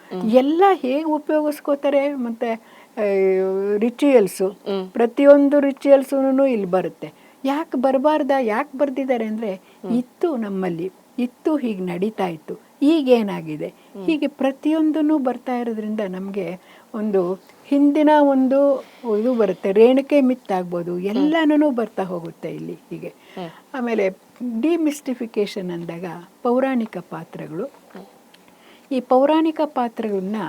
ಎಲ್ಲ ಹೇಗೆ ಉಪಯೋಗಿಸ್ಕೋತಾರೆ. ಮತ್ತು ರಿಚುಯಲ್ಸು, ಪ್ರತಿಯೊಂದು ರಿಚುಯಲ್ಸೂ ಇಲ್ಲಿ ಬರುತ್ತೆ. ಯಾಕೆ ಬರ್ದಿದ್ದಾರೆ ಅಂದರೆ ನಮ್ಮಲ್ಲಿ ಹೀಗೆ ನಡೀತಾ ಇತ್ತು, ಈಗೇನಾಗಿದೆ, ಹೀಗೆ ಪ್ರತಿಯೊಂದೂ ಬರ್ತಾ ಇರೋದ್ರಿಂದ ನಮಗೆ ಒಂದು ಹಿಂದಿನ ಒಂದು ಇದು ಬರುತ್ತೆ. ರೇಣುಕೆ ಮಿತ್ತಾಗ್ಬೋದು, ಎಲ್ಲನೂ ಬರ್ತಾ ಹೋಗುತ್ತೆ ಇಲ್ಲಿ ಹೀಗೆ. ಆಮೇಲೆ ಡಿಮಿಸ್ಟಿಫಿಕೇಶನ್ ಅಂದಾಗ ಪೌರಾಣಿಕ ಪಾತ್ರಗಳು, ಈ ಪೌರಾಣಿಕ ಪಾತ್ರಗಳನ್ನ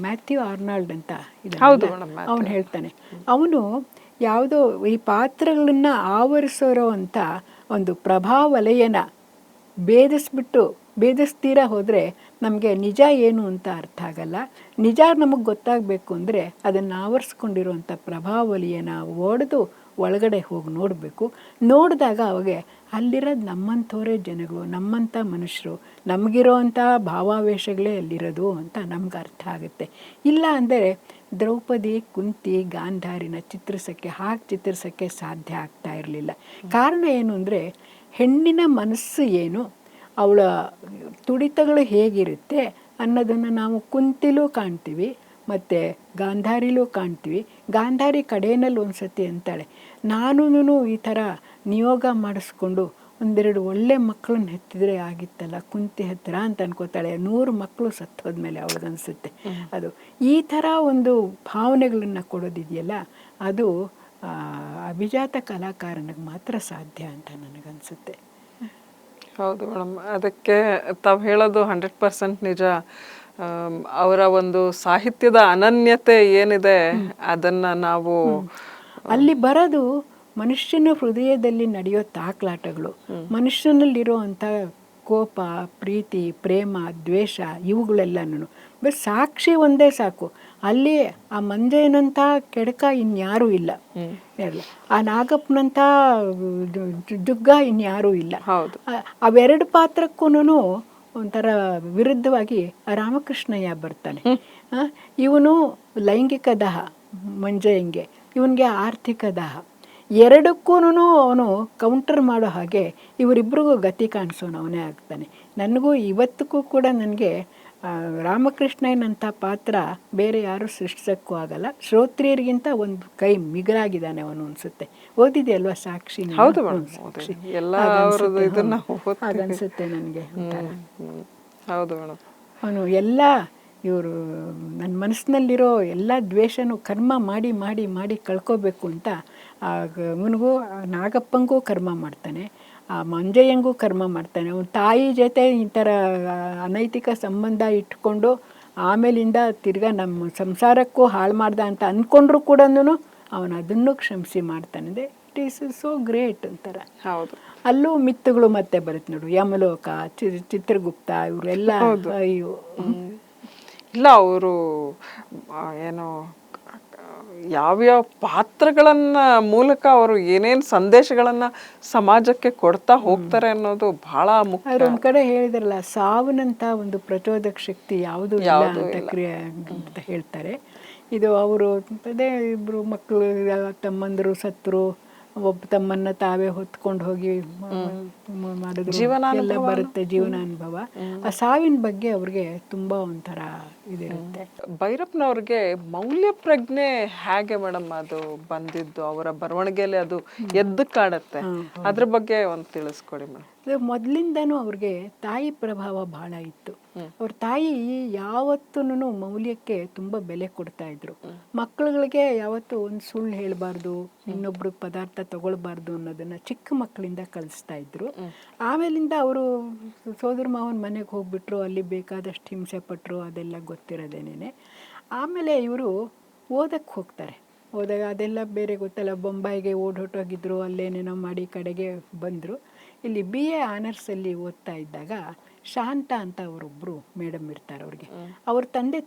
ಮ್ಯಾಥ್ಯೂ ಆರ್ನಾಲ್ಡ್ ಅಂತ ಅವನು ಹೇಳ್ತಾನೆ. ಅವನು ಯಾವುದೋ ಈ ಪಾತ್ರಗಳನ್ನ ಆವರಿಸೋರೋ ಅಂತ ಒಂದು ಪ್ರಭಾವಲಯನ ಭೇದಿಸ್ತೀರಾ ಹೋದರೆ ನಮಗೆ ನಿಜ ಏನು ಅಂತ ಅರ್ಥ ಆಗಲ್ಲ. ನಿಜ ನಮಗೆ ಗೊತ್ತಾಗಬೇಕು ಅಂದರೆ ಅದನ್ನು ಆವರಿಸ್ಕೊಂಡಿರುವಂಥ ಪ್ರಭಾವಲಯನ ಒಡೆದು ಒಳಗಡೆ ಹೋಗಿ ನೋಡಬೇಕು. ನೋಡಿದಾಗ ಅವಾಗೆ ಅಲ್ಲಿರೋದು ನಮ್ಮಂಥವರೇ ಜನಗಳು, ನಮ್ಮಂಥ ಮನುಷ್ಯರು, ನಮಗಿರೋವಂಥ ಭಾವಾವೇಶಗಳೇ ಅಲ್ಲಿರೋದು ಅಂತ ನಮ್ಗೆ ಅರ್ಥ ಆಗುತ್ತೆ. ಇಲ್ಲ ಅಂದರೆ ದ್ರೌಪದಿ ಕುಂತಿ ಗಾಂಧಾರಿನ ಚಿತ್ರಿಸೋಕ್ಕೆ ಸಾಧ್ಯ ಆಗ್ತಾ ಇರಲಿಲ್ಲ. ಕಾರಣ ಏನು ಅಂದರೆ ಹೆಣ್ಣಿನ ಮನಸ್ಸು ಏನು, ಅವಳ ತುಡಿತಗಳು ಹೇಗಿರುತ್ತೆ ಅನ್ನೋದನ್ನು ನಾವು ಕುಂತಿಲೂ ಕಾಣ್ತೀವಿ ಮತ್ತು ಗಾಂಧಾರಿಲೂ ಕಾಣ್ತೀವಿ. ಗಾಂಧಾರಿ ಕಡೆಯಲ್ಲಿ ಒಂದು ಸತಿ ಅಂತಾಳೆ, ನಾನೂ ಈ ಥರ ನಿಯೋಗ ಮಾಡಿಸ್ಕೊಂಡು ಒಂದೆರಡು ಒಳ್ಳೆ ಮಕ್ಕಳನ್ನ ಹೆತ್ತಿದ್ರೆ ಆಗಿತ್ತಲ್ಲ ಕುಂತಿ ಹತ್ತಿರ ಅಂತ ಅನ್ಕೋತಾಳೆ. 100 ಮಕ್ಕಳು ಸತ್ತೋದ್ಮೇಲೆ ಅವಳಿಗನ್ಸುತ್ತೆ. ಅದು ಈ ಥರ ಒಂದು ಭಾವನೆಗಳನ್ನು ಕೊಡೋದಿದೆಯಲ್ಲ, ಅದು ಅಭಿಜಾತ ಕಲಾಕಾರನಿಗೆ ಮಾತ್ರ ಸಾಧ್ಯ ಅಂತ ನನಗನ್ಸುತ್ತೆ. ಹೌದು ಮೇಡಮ್, ಅದಕ್ಕೆ ತಾವು ಹೇಳೋದು 100% ನಿಜ. ಅವರ ಒಂದು ಸಾಹಿತ್ಯದ ಅನನ್ಯತೆ ಏನಿದೆ ಅದನ್ನು ನಾವು ಅಲ್ಲಿ ಬರೋದು ಮನುಷ್ಯನ ಹೃದಯದಲ್ಲಿ ನಡೆಯೋ ತಾಕ್ಲಾಟಗಳು, ಮನುಷ್ಯನಲ್ಲಿರೋ ಅಂಥ ಕೋಪ, ಪ್ರೀತಿ, ಪ್ರೇಮ, ದ್ವೇಷ ಇವುಗಳೆಲ್ಲನೂ ಬಸ್ ಸಾಕ್ಷಿ ಒಂದೇ ಸಾಕು. ಅಲ್ಲಿ ಆ ಮಂಜಯ್ಯನಂಥ ಕೆಡಕ ಇನ್ಯಾರೂ ಇಲ್ಲ, ಆ ನಾಗಪ್ಪನಂಥ ಜುಗ್ಗ ಇನ್ಯಾರೂ ಇಲ್ಲ. ಅವೆರಡು ಪಾತ್ರಕ್ಕೂ ಒಂಥರ ವಿರುದ್ಧವಾಗಿ ರಾಮಕೃಷ್ಣಯ್ಯ ಬರ್ತಾನೆ. ಇವನು ಲೈಂಗಿಕ ದಾಹ ಮಂಜಯ್ಯಂಗೆ, ಇವನಿಗೆ ಆರ್ಥಿಕ ದಾಹ. ಎರಡಕ್ಕೂ ಅವನು ಕೌಂಟರ್ ಮಾಡೋ ಹಾಗೆ ಇವರಿಬ್ಬರಿಗೂ ಗತಿ ಕಾಣಿಸೋನು ಅವನೇ ಆಗ್ತಾನೆ. ನನಗೂ ಇವತ್ತಿಗೂ ಕೂಡ ನನಗೆ ರಾಮಕೃಷ್ಣಯ್ಯನಂಥ ಪಾತ್ರ ಬೇರೆ ಯಾರು ಸೃಷ್ಟಿಸೋಕ್ಕೂ ಆಗಲ್ಲ. ಶ್ರೋತ್ರಿಯರಿಗಿಂತ ಒಂದು ಕೈ ಮಿಗಿಲಾಗಿದ್ದಾನೆ ಅವನು ಅನಿಸುತ್ತೆ. ಓದಿದೆಯಲ್ವಾ ಸಾಕ್ಷಿ? ಸಾಕ್ಷಿ ಹಾಗನ್ಸುತ್ತೆ ನನಗೆ. ಹೌದು ಮೇಡಮ್, ಅವನು ಎಲ್ಲ ಇವರು ನನ್ನ ಮನಸ್ಸಿನಲ್ಲಿರೋ ಎಲ್ಲ ದ್ವೇಷನೂ ಕರ್ಮ ಮಾಡಿ ಮಾಡಿ ಮಾಡಿ ಕಳ್ಕೋಬೇಕು ಅಂತ ಅವನಿಗೂ ನಾಗಪ್ಪಂಗೂ ಕರ್ಮ ಮಾಡ್ತಾನೆ, ಆ ಮಂಜಯ್ಯಂಗೂ ಕರ್ಮ ಮಾಡ್ತಾನೆ. ಅವನ ತಾಯಿ ಜೊತೆ ಈ ಥರ ಅನೈತಿಕ ಸಂಬಂಧ ಇಟ್ಕೊಂಡು ಆಮೇಲಿಂದ ತಿರ್ಗಾ ನಮ್ಮ ಸಂಸಾರಕ್ಕೂ ಹಾಳು ಮಾಡ್ದ ಅಂತ ಅಂದ್ಕೊಂಡ್ರು ಕೂಡ ಅವನು ಅದನ್ನು ಕ್ಷಮಿಸಿ ಮಾಡ್ತಾನೆ. ಇಟ್ ಈಸ್ ಸೋ ಗ್ರೇಟ್ ಅಂತಾರ. ಹೌದು, ಅಲ್ಲೂ ಮಿತ್ತುಗಳು ಮತ್ತೆ ಬರುತ್ತೆ ನೋಡು, ಯಮಲೋಕ, ಚಿತ್ರಗುಪ್ತ, ಇವರೆಲ್ಲ ಅಯ್ಯೋ ಇಲ್ಲ ಅವರು ಏನೋ ಯಾವ್ಯಾವ ಪಾತ್ರಗಳನ್ನ ಮೂಲಕ ಅವರು ಏನೇನು ಸಂದೇಶಗಳನ್ನ ಸಮಾಜಕ್ಕೆ ಕೊಡ್ತಾ ಹೋಗ್ತಾರೆ ಅನ್ನೋದು ಬಹಳ ಮುಖ್ಯ. ಅವ್ರು ಒಂದ್ ಕಡೆ ಹೇಳಿದ್ರಲ್ಲ, ಸಾವನಂತ ಒಂದು ಪ್ರಚೋದಕ ಶಕ್ತಿ ಯಾವುದೂ ಇಲ್ಲ ಅಂತ ಹೇಳ್ತಾರೆ. ಇದು ಅವರು ಅದೇ ಇಬ್ರು ಮಕ್ಕಳು ತಮ್ಮಂದರು ಸತ್ರು, ಒಬ್ಬ ತಮ್ಮನ್ನ ತಾವೇ ಹೊತ್ಕೊಂಡು ಹೋಗಿ ಮಾಡಿದ್ರು, ಎಲ್ಲ ಬರುತ್ತೆ ಜೀವನಾನುಭವ. ಆ ಸಾವಿನ ಬಗ್ಗೆ ಅವ್ರಿಗೆ ತುಂಬಾ ಒಂಥರ ಇದಿರುತ್ತೆ. ಭೈರಪ್ಪನವ್ರಿಗೆ ಮೌಲ್ಯ ಪ್ರಜ್ಞೆ ಹೇಗೆ ಮೇಡಮ್ ಅದು ಬಂದಿದ್ದು? ಅವರ ಬರವಣಿಗೆಯಲ್ಲಿ ಅದು ಎದ್ದು ಕಾಣುತ್ತೆ, ಅದ್ರ ಬಗ್ಗೆ ಒಂದು ತಿಳಿಸ್ಕೊಡಿ ಮೇಡಮ್. ಮೊದಲಿಂದನೂ ಅವ್ರಿಗೆ ತಾಯಿ ಪ್ರಭಾವ ಬಹಳ ಇತ್ತು. ಅವ್ರ ತಾಯಿ ಯಾವತ್ತೂ ಮೌಲ್ಯಕ್ಕೆ ತುಂಬ ಬೆಲೆ ಕೊಡ್ತಾ ಇದ್ರು. ಮಕ್ಕಳುಗಳಿಗೆ ಯಾವತ್ತೂ ಒಂದು ಸುಳ್ಳು ಹೇಳಬಾರ್ದು, ಇನ್ನೊಬ್ರಿಗೆ ಪದಾರ್ಥ ತಗೊಳ್ಬಾರ್ದು ಅನ್ನೋದನ್ನ ಚಿಕ್ಕ ಮಕ್ಕಳಿಂದ ಕಲಿಸ್ತಾ ಇದ್ರು. ಆಮೇಲಿಂದ ಅವರು ಸೋದರ ಮಾವನ ಮನೆಗೆ ಹೋಗ್ಬಿಟ್ರು, ಅಲ್ಲಿ ಬೇಕಾದಷ್ಟು ಹಿಂಸೆ ಪಟ್ಟರು, ಅದೆಲ್ಲ ಗೊತ್ತಿರೋದೇನೇನೆ. ಆಮೇಲೆ ಇವರು ಓದಕ್ಕೆ ಹೋಗ್ತಾರೆ. ಹೋದಾಗ ಅದೆಲ್ಲ ಬೇರೆ ಗೊತ್ತಲ್ಲ, ಬೊಂಬಾಯಿಗೆ ಹೊರಟೋಗಿದ್ರು, ಅಲ್ಲೇನೇನೋ ಮಾಡಿ ಕಡೆಗೆ ಬಂದರು. ಇಲ್ಲಿ BA ಆನರ್ಸಲ್ಲಿ ಓದ್ತಾ ಇದ್ದಾಗ ಶಾಂತ ಅಂತ ಅವರೊಬ್ಬರು ಮೇಡಮ್ ಇರ್ತಾರೆ. ಅವ್ರಿಗೆ ಅವ್ರ ತಂದೆ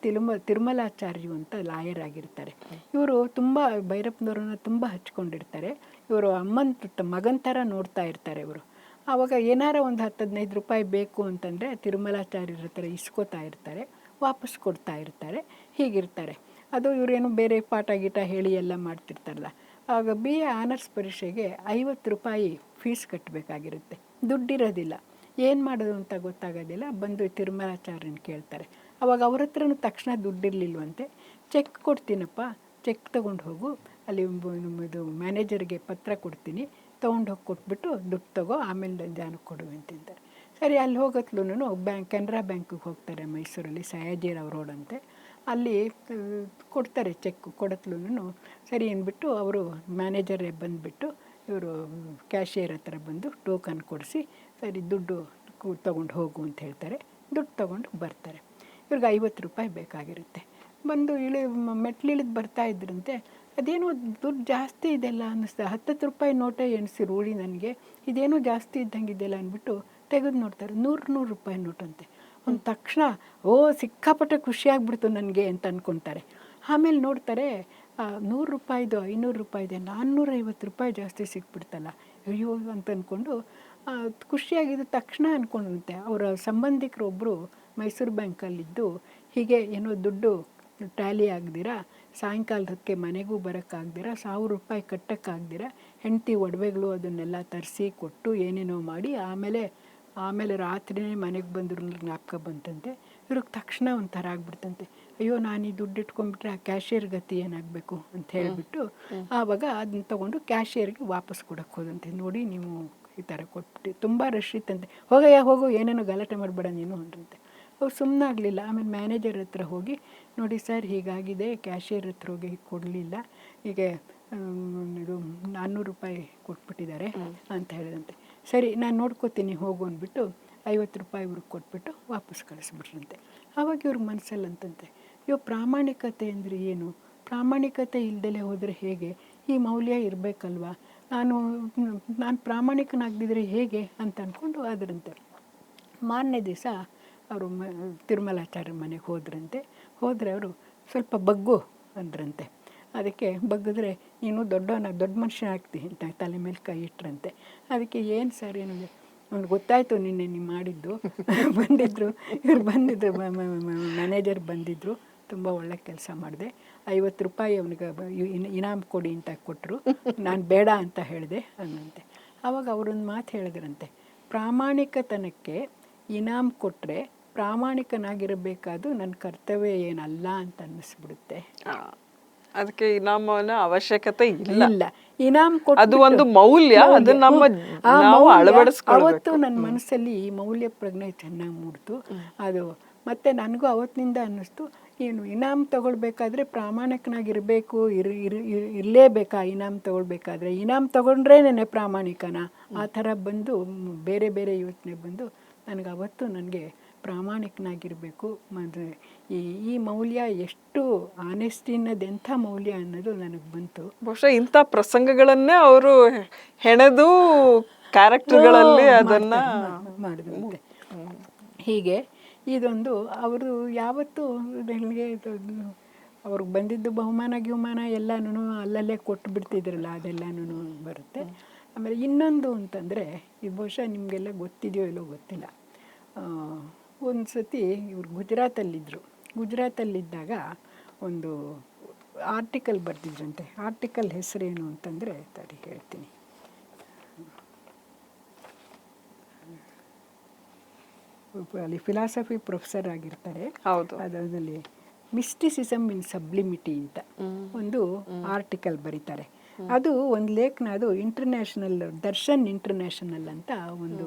ತಿರುಮಲಾಚಾರ್ಯು ಅಂತ ಲಾಯರ್ ಆಗಿರ್ತಾರೆ. ಇವರು ತುಂಬ ಭೈರಪ್ಪನವ್ರನ್ನ ತುಂಬ ಹಚ್ಕೊಂಡಿರ್ತಾರೆ. ಇವರು ಅಮ್ಮನ ಮಗನ ಥರ ನೋಡ್ತಾ ಇರ್ತಾರೆ ಇವರು. ಆವಾಗ ಏನಾರ ಒಂದು 10-15 ರೂಪಾಯಿ ಬೇಕು ಅಂತಂದರೆ ತಿರುಮಲಾಚಾರ್ಯರ ಹತ್ರ ಇಸ್ಕೋತಾ ಇರ್ತಾರೆ, ವಾಪಸ್ ಕೊಡ್ತಾ ಇರ್ತಾರೆ, ಹೀಗಿರ್ತಾರೆ. ಅದು ಇವರೇನು ಬೇರೆ ಪಾಠ ಗೀಟ ಹೇಳಿ ಎಲ್ಲ ಮಾಡ್ತಿರ್ತಾರಲ್ಲ. ಆಗ BA ಆನರ್ಸ್ ಪರೀಕ್ಷೆಗೆ 50 ರೂಪಾಯಿ ಫೀಸ್ ಕಟ್ಟಬೇಕಾಗಿರುತ್ತೆ. ದುಡ್ಡಿರೋದಿಲ್ಲ, ಏನು ಮಾಡೋದು ಅಂತ ಗೊತ್ತಾಗೋದಿಲ್ಲ. ಬಂದು ತಿರುಮಲಾಚಾರ್ಯನ ಕೇಳ್ತಾರೆ. ಅವಾಗ ಅವ್ರ ಹತ್ರನೂ ತಕ್ಷಣ ದುಡ್ಡಿರಲಿಲ್ವಂತೆ. ಚೆಕ್ ಕೊಡ್ತೀನಪ್ಪ, ಚೆಕ್ ತೊಗೊಂಡು ಹೋಗು, ಅಲ್ಲಿ ಇದು ಮ್ಯಾನೇಜರ್ಗೆ ಪತ್ರ ಕೊಡ್ತೀನಿ, ತೊಗೊಂಡು ಹೋಗಿ ಕೊಟ್ಬಿಟ್ಟು ದುಡ್ಡು ತಗೋ, ಆಮೇಲೆ ಜಾನಕ್ಕೆ ಕೊಡು ಅಂತಿದ್ದಾರೆ. ಸರಿ, ಅಲ್ಲಿ ಹೋಗತ್ಲೂ ಕೆನರಾ ಬ್ಯಾಂಕಿಗೆ ಹೋಗ್ತಾರೆ ಮೈಸೂರಲ್ಲಿ, ಸಯಾಜಿರಾವ್ ರೋಡ್ ಅಂತೆ. ಅಲ್ಲಿ ಕೊಡ್ತಾರೆ ಚೆಕ್. ಕೊಡತ್ಲೂ ಸರಿ ಅಂದ್ಬಿಟ್ಟು ಅವರು ಮ್ಯಾನೇಜರೇ ಬಂದುಬಿಟ್ಟು ಇವರು ಕ್ಯಾಶಿಯರ್ ಹತ್ರ ಬಂದು ಟೋಕನ್ ಕೊಡಿಸಿ, ಸರಿ ದುಡ್ಡು ತೊಗೊಂಡು ಹೋಗು ಅಂತ ಹೇಳ್ತಾರೆ. ದುಡ್ಡು ತೊಗೊಂಡು ಬರ್ತಾರೆ. ಇವ್ರಿಗೆ 50 ರೂಪಾಯಿ ಬೇಕಾಗಿರುತ್ತೆ. ಬಂದು ಮೆಟ್ಲಿಳಿದು ಬರ್ತಾ ಇದ್ರಂತೆ. ಅದೇನೋ ದುಡ್ಡು ಜಾಸ್ತಿ ಇದೆಲ್ಲ ಅನ್ನಿಸ್ತಾ, 10 ರೂಪಾಯಿ ನೋಟೇ ಎಣಿಸಿ ರೂಢಿ ನನಗೆ, ಇದೇನೋ ಜಾಸ್ತಿ ಇದ್ದಂಗಿದೆಯಲ್ಲ ಅಂದ್ಬಿಟ್ಟು ತೆಗೆದು ನೋಡ್ತಾರೆ. 100 ರೂಪಾಯಿ ನೋಟಂತೆ. ಒಂದು ತಕ್ಷಣ ಸಿಕ್ಕಾಪಟ್ಟೆ ಖುಷಿಯಾಗ್ಬಿಡ್ತು ನನಗೆ ಅಂತ ಅಂದ್ಕೊತಾರೆ. ಆಮೇಲೆ ನೋಡ್ತಾರೆ ₹100 ₹500 ₹450 ಜಾಸ್ತಿ ಸಿಕ್ಬಿಡ್ತಲ್ಲ, ಅಯ್ಯೋ ಅಂತ ಅಂದ್ಕೊಂಡು ಖುಷಿಯಾಗಿದ್ದು ತಕ್ಷಣ ಅಂದ್ಕೊಂಡಂತೆ ಅವರ ಸಂಬಂಧಿಕರೊಬ್ಬರು ಮೈಸೂರು ಬ್ಯಾಂಕಲ್ಲಿದ್ದು ಹೀಗೆ ಏನೋ ದುಡ್ಡು ಟ್ಯಾಲಿ ಆಗದಿರ ಸಾಯಂಕಾಲದಕ್ಕೆ ಮನೆಗೂ ಬರೋಕ್ಕಾಗ್ದಿರ ₹1000 ಕಟ್ಟೋಕ್ಕಾಗ್ದಿರ ಹೆಂಡತಿ ಒಡವೆಗಳು ಅದನ್ನೆಲ್ಲ ತರಿಸಿ ಕೊಟ್ಟು ಏನೇನೋ ಮಾಡಿ ಆಮೇಲೆ ರಾತ್ರಿಯೇ ಮನೆಗೆ ಬಂದ್ರು ಜ್ಞಾಪಕ ಬಂತಂತೆ. ಇವ್ರಿಗೆ ತಕ್ಷಣ ಒಂಥರ ಆಗ್ಬಿಡ್ತಂತೆ, ಅಯ್ಯೋ ನಾನು ಈ ದುಡ್ಡು ಇಟ್ಕೊಂಡ್ಬಿಟ್ರೆ ಆ ಕ್ಯಾಶಿಯರ್ ಗತಿ ಏನಾಗಬೇಕು ಅಂತ ಹೇಳಿಬಿಟ್ಟು ಆವಾಗ ಅದನ್ನ ತೊಗೊಂಡು ಕ್ಯಾಶಿಯರ್ಗೆ ವಾಪಸ್ ಕೊಡೋಕ್ಕೆ ಹೋದಂತೆ. ನೋಡಿ ನೀವು ಈ ಥರ ಕೊಟ್ಬಿಟ್ಟು ತುಂಬ ರಶ್ ಇತ್ತಂತೆ, ಹೋಗಯ್ಯ ಹೋಗು ಏನೇನೋ ಗಲಾಟೆ ಮಾಡಬೇಡ ನೀನು ಅಂದ್ರಂತೆ. ಅವ್ರು ಸುಮ್ಮನಾಗಲಿಲ್ಲ. ಆಮೇಲೆ ಮ್ಯಾನೇಜರ್ ಹತ್ರ ಹೋಗಿ, ನೋಡಿ ಸರ್ ಹೀಗಾಗಿದೆ, ಕ್ಯಾಶಿಯರ್ ಹತ್ರ ಹೋಗಿ ಕೊಡಲಿಲ್ಲ, ಹೀಗೆ ಇದು ₹400 ಕೊಟ್ಬಿಟ್ಟಿದ್ದಾರೆ ಅಂತ ಹೇಳಿದಂತೆ. ಸರಿ ನಾನು ನೋಡ್ಕೋತೀನಿ ಹೋಗು ಅಂದ್ಬಿಟ್ಟು ₹50 ಇವ್ರಿಗೆ ಕೊಟ್ಬಿಟ್ಟು ವಾಪಸ್ ಕಳಿಸ್ಬಿಟ್ರಂತೆ. ಆವಾಗ ಇವ್ರಿಗೆ ಮನಸ್ಸಲ್ಲಿ ಅಂತಂತೆ, ಅಯ್ಯೋ ಪ್ರಾಮಾಣಿಕತೆ ಅಂದರೆ ಏನು, ಪ್ರಾಮಾಣಿಕತೆ ಇಲ್ದಲೇ ಹೋದರೆ ಹೇಗೆ, ಈ ಮೌಲ್ಯ ಇರಬೇಕಲ್ವ, ನಾನು ಪ್ರಾಮಾಣಿಕನಾಗದಿದ್ರೆ ಹೇಗೆ ಅಂತ ಅಂದ್ಕೊಂಡು ಅದರಂತೆ. ಮಾರನೇ ದಿವಸ ಅವರು ತಿರುಮಲಾಚಾರ್ಯ ಮನೆಗೆ ಹೋದರೆ ಅವರು ಸ್ವಲ್ಪ ಬಗ್ಗು ಅಂದ್ರಂತೆ. ಅದಕ್ಕೆ ಬಗ್ಗಿದ್ರೆ ನೀನು ದೊಡ್ಡ ಮನುಷ್ಯ ಆಗ್ತೀನಿ ಅಂತ ತಲೆ ಮೇಲೆ ಕೈ ಇಟ್ರಂತೆ. ಅದಕ್ಕೆ ಏನು ಸರ್ ಏನು ಅವ್ನಿಗೆ ಗೊತ್ತಾಯಿತು ನಿನ್ನೆ ನೀವು ಮಾಡಿದ್ದು ಬಂದಿದ್ದರು ಮ್ಯಾನೇಜರ್ ಬಂದಿದ್ದರು, ತುಂಬ ಒಳ್ಳೆ ಕೆಲಸ ಮಾಡಿದೆ, ₹50 ಅವನಿಗೆ ಇನಾಮ್ ಕೊಡಿ ಅಂತ ಕೊಟ್ಟರು, ನಾನು ಬೇಡ ಅಂತ ಹೇಳಿದೆ ಅನ್ನಂತೆ. ಆವಾಗ ಅವರೊಂದು ಮಾತು ಹೇಳಿದ್ರಂತೆ, ಪ್ರಾಮಾಣಿಕತನಕ್ಕೆ ಇನಾಮ್ ಕೊಟ್ಟರೆ ಪ್ರಾಮಾಣಿಕನಾಗಿರಬೇಕಾದ್ದು ನನ್ನ ಕರ್ತವ್ಯ ಏನಲ್ಲ ಅಂತ ಅನ್ನಿಸ್ಬಿಡುತ್ತೆ. ಅದಕ್ಕೆ ಇನಾಮನ ಅವಶ್ಯಕತೆ ಇಲ್ಲ. ಇನಾಮ್ ಅದು ಒಂದು ಮೌಲ್ಯ, ಅದು ನಾವು ಅಳವಡಿಸ್ಕೊಳ್ಳಬೇಕು. ಅವತ್ತು ನನ್ನ ಮನಸ್ಸಲ್ಲಿ ಈ ಮೌಲ್ಯ ಪ್ರಜ್ಞೆ ಚೆನ್ನಾಗಿ ಮೂಡ್ತು. ಅದು ಮತ್ತೆ ನನಗೂ ಅವತ್ತಿನಿಂದ ಅನ್ನಿಸ್ತು, ಏನು ಇನಾಮ್ ತಗೊಳ್ಬೇಕಾದ್ರೆ ಪ್ರಾಮಾಣಿಕನಾಗಿರಬೇಕು, ಇರಲೇಬೇಕಾ ಇನಾಮ್ ತಗೊಳ್ಬೇಕಾದ್ರೆ, ಇನಾಮ್ ತಗೊಂಡ್ರೇ ನೆನೆ ಪ್ರಾಮಾಣಿಕನ ಆ ಥರ ಬಂದು ಬೇರೆ ಬೇರೆ ಯೋಚನೆ ಬಂದು ನನಗೆ ಅವತ್ತು ನನಗೆ ಪ್ರಾಮಾಣಿಕನಾಗಿರಬೇಕು, ಈ ಮೌಲ್ಯ ಎಷ್ಟು ಆನೆಸ್ಟಿ ಅನ್ನೋದು ಎಂಥ ಮೌಲ್ಯ ಅನ್ನೋದು ನನಗೆ ಬಂತು. ಬಹುಶಃ ಇಂಥ ಪ್ರಸಂಗಗಳನ್ನೇ ಅವರು ಹೆಣೆದು ಕ್ಯಾರೆಕ್ಟರ್ಗಳಲ್ಲಿ ಅದನ್ನು ಮಾಡಿದಂತೆ. ಹೀಗೆ ಇದೊಂದು ಅವರು ಯಾವತ್ತೂ ನನಗೆ ಅವ್ರಿಗೆ ಬಂದಿದ್ದು ಬಹುಮಾನ ಎಲ್ಲನೂ ಅಲ್ಲಲ್ಲೇ ಕೊಟ್ಟು ಬಿಡ್ತಿದ್ರಲ್ಲ, ಅದೆಲ್ಲನೂ ಬರುತ್ತೆ. ಆಮೇಲೆ ಇನ್ನೊಂದು ಅಂತಂದರೆ, ಇದು ಬಹುಶಃ ನಿಮಗೆಲ್ಲ ಗೊತ್ತಿದೆಯೋ ಇಲ್ಲೋ ಗೊತ್ತಿಲ್ಲ, ಒಂದು ಸತಿ ಇವರು ಗುಜರಾತಲ್ಲಿದ್ದಾಗ ಒಂದು ಆರ್ಟಿಕಲ್ ಬರೆದಿದ್ರಂತೆ. ಆರ್ಟಿಕಲ್ ಹೆಸರೇನು ಅಂತಂದರೆ ತಡಿ ಹೇಳ್ತೀನಿ. ಅಲ್ಲಿ ಫಿಲಾಸಫಿ ಪ್ರೊಫೆಸರ್ ಆಗಿರ್ತಾರೆ. ಹೌದು. ಅದರಲ್ಲಿ ಮಿಸ್ಟಿಸಿಸಮ್ ಇನ್ ಸಬ್ಲಿಮಿಟಿ ಅಂತ ಒಂದು ಆರ್ಟಿಕಲ್ ಬರೀತಾರೆ. ಅದು ಒಂದು ಲೇಖನ, ಅದು ಇಂಟರ್ನ್ಯಾಷನಲ್ ದರ್ಶನ್ ಇಂಟರ್ನ್ಯಾಷನಲ್ ಅಂತ ಒಂದು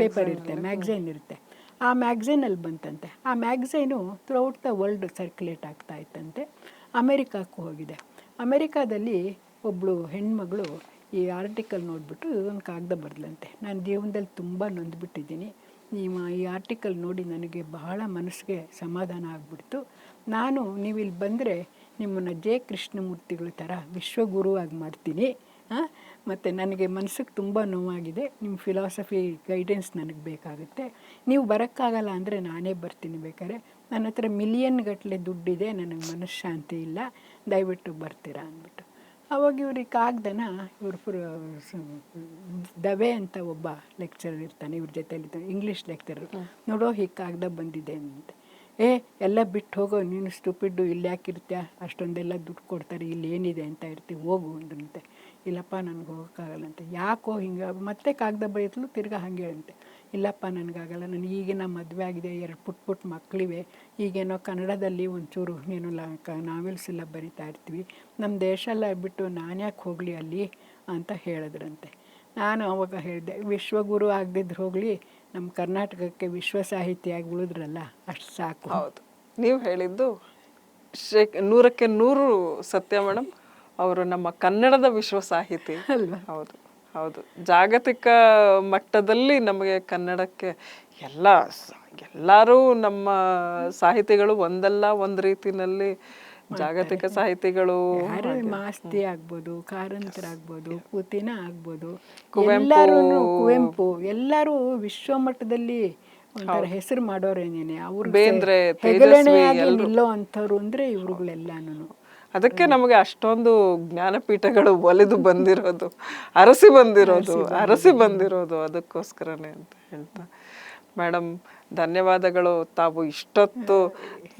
ಪೇಪರ್ ಇರುತ್ತೆ, ಮ್ಯಾಗ್ಝೈನ್ ಇರುತ್ತೆ. ಆ ಮ್ಯಾಗ್ಝೈನಲ್ಲಿ ಬಂತಂತೆ. ಆ ಮ್ಯಾಗ್ಝೈನು ಥ್ರೂಔಟ್ ದ ವರ್ಲ್ಡ್ ಸರ್ಕ್ಯುಲೇಟ್ ಆಗ್ತಾ ಇತ್ತಂತೆ. ಅಮೇರಿಕಕ್ಕೂ ಹೋಗಿದೆ. ಅಮೇರಿಕಾದಲ್ಲಿ ಒಬ್ಬಳು ಹೆಣ್ಮಗಳು ಈ ಆರ್ಟಿಕಲ್ ನೋಡಿಬಿಟ್ಟು ಒಂದು ಕಾಗದ ಬರೆದ್ಲಂತೆ, ನಾನು ಜೀವನದಲ್ಲಿ ತುಂಬ ನೊಂದ್ಬಿಟ್ಟಿದ್ದೀನಿ, ಈ ಆರ್ಟಿಕಲ್ ನೋಡಿ ನನಗೆ ಬಹಳ ಮನಸ್ಸಿಗೆ ಸಮಾಧಾನ ಆಗಿಬಿಡ್ತು, ನೀವು ಇಲ್ಲಿ ಬಂದರೆ ನಿಮ್ಮನ್ನು ಜೆ ಕೃಷ್ಣಮೂರ್ತಿಗಳ ಥರ ವಿಶ್ವಗುರುವಾಗಿ ಮಾಡ್ತೀನಿ, ಮತ್ತು ನನಗೆ ಮನಸ್ಸಿಗೆ ತುಂಬ ನೋವಾಗಿದೆ, ನಿಮ್ಮ ಫಿಲಾಸಫಿ ಗೈಡೆನ್ಸ್ ನನಗೆ ಬೇಕಾಗುತ್ತೆ, ನೀವು ಬರೋಕ್ಕಾಗಲ್ಲ ಅಂದರೆ ನಾನೇ ಬರ್ತೀನಿ, ಬೇಕಾದ್ರೆ ನನ್ನ ಹತ್ರ ಮಿಲಿಯನ್ ಗಟ್ಟಲೆ ದುಡ್ಡಿದೆ, ನನಗೆ ಮನಃಶಾಂತಿ ಇಲ್ಲ, ದಯವಿಟ್ಟು ಬರ್ತೀರಾ ಅಂದ್ಬಿಟ್ಟು. ಅವಾಗ ಇವ್ರಿಗೆ ಕಾಗ್ದನ ದವೆ ಅಂತ ಒಬ್ಬ ಲೆಕ್ಚರರ್ ಇರ್ತಾನೆ, ಇವ್ರ ಜೊತೆಲಿ ಇಂಗ್ಲೀಷ್ ಲೆಕ್ಚರರ್, ನೋಡೋ ಹೀಗೆ ಕಾಗದ ಬಂದಿದೆ ಅಂತೆ. ಎಲ್ಲ ಬಿಟ್ಟು ಹೋಗೋ ನೀನು ಸ್ಟುಪಿಡ್ಡು, ಇಲ್ಲಿ ಯಾಕಿರ್ತೀಯ, ಅಷ್ಟೊಂದೆಲ್ಲ ದುಡ್ಡು ಕೊಡ್ತಾರೆ, ಇಲ್ಲಿ ಏನಿದೆ ಅಂತ ಇರ್ತೀವಿ, ಹೋಗು ಅಂದ್ರಂತೆ. ಇಲ್ಲಪ್ಪ ನನಗೆ ಹೋಗೋಕ್ಕಾಗಲ್ಲಂತೆ. ಯಾಕೋ ಹಿಂಗೆ ಮತ್ತೆ ಕಾಗದ ಬರೀತಲು ತಿರ್ಗಾ ಹಾಗೆ ಅಂತೆ, ಇಲ್ಲಪ್ಪ ನನಗಾಗಲ್ಲ, ನನಗೆ ಈಗಿನ ಮದುವೆ ಆಗಿದೆ, 2 ಪುಟ್ಟ ಮಕ್ಕಳಿವೆ, ಈಗೇನೋ ಕನ್ನಡದಲ್ಲಿ ಒಂಚೂರು ಏನೋ ನಾವೆಲ್ಸ್ ಎಲ್ಲ ಬರಿತಾ ಇರ್ತೀವಿ, ನಮ್ಮ ದೇಶ ಎಲ್ಲ ಬಿಟ್ಟು ನಾನು ಯಾಕೆ ಹೋಗಲಿ ಅಲ್ಲಿ ಅಂತ ಹೇಳಿದ್ರಂತೆ. ನಾನು ಅವಾಗ ಹೇಳಿದೆ, ವಿಶ್ವಗುರು ಆಗದಿದ್ರು ಹೋಗಲಿ, ನಮ್ಮ ಕರ್ನಾಟಕಕ್ಕೆ ವಿಶ್ವ ಸಾಹಿತಿಯಾಗಿ ಉಳಿದ್ರಲ್ಲ ಅಷ್ಟು ಸಾಕು. ಹೌದು, ನೀವು ಹೇಳಿದ್ದು 100ಕ್ಕೆ 100 ಸತ್ಯ ಮೇಡಮ್. ಅವರು ನಮ್ಮ ಕನ್ನಡದ ವಿಶ್ವ ಸಾಹಿತಿ ಅಲ್ವಾ? ಹೌದು ಹೌದು. ಜಾಗತಿಕ ಮಟ್ಟದಲ್ಲಿ ನಮಗೆ ಕನ್ನಡಕ್ಕೆ ಎಲ್ಲರೂ ನಮ್ಮ ಸಾಹಿತಿಗಳು ಒಂದಲ್ಲ ಒಂದು ರೀತಿಯಲ್ಲಿ ಜಾಗತಿಕ ಸಾಹಿತಿಗಳು, ಮಾಸ್ತಿ ಆಗ್ಬೋದು, ಕಾರಂತರ ಆಗ್ಬೋದು, ಪುತಿನ ಆಗ್ಬೋದು, ಕುವೆಂಪು ಎಲ್ಲರೂ ವಿಶ್ವ ಮಟ್ಟದಲ್ಲಿ ಒಂಥರ ಹೆಸರು ಮಾಡೋರೇನೇನೆ ಅವ್ರು ಬೇಂದ್ರೆ, ಹೆಗಲಣೆಯಾಗಿ ನಿಲ್ಲೋ ಅಂಥವ್ರು ಅಂದರೆ ಇವ್ರುಗಳೆಲ್ಲಾನು. ಅದಕ್ಕೆ ನಮಗೆ ಅಷ್ಟೊಂದು ಜ್ಞಾನಪೀಠಗಳು ಒಲಿದು ಬಂದಿರೋದು, ಅರಸಿ ಬಂದಿರೋದು ಅದಕ್ಕೋಸ್ಕರನೇ ಅಂತ ಹೇಳ್ತಾ. ಮೇಡಮ್ ಧನ್ಯವಾದಗಳು. ತಾವು ಇಷ್ಟೊತ್ತು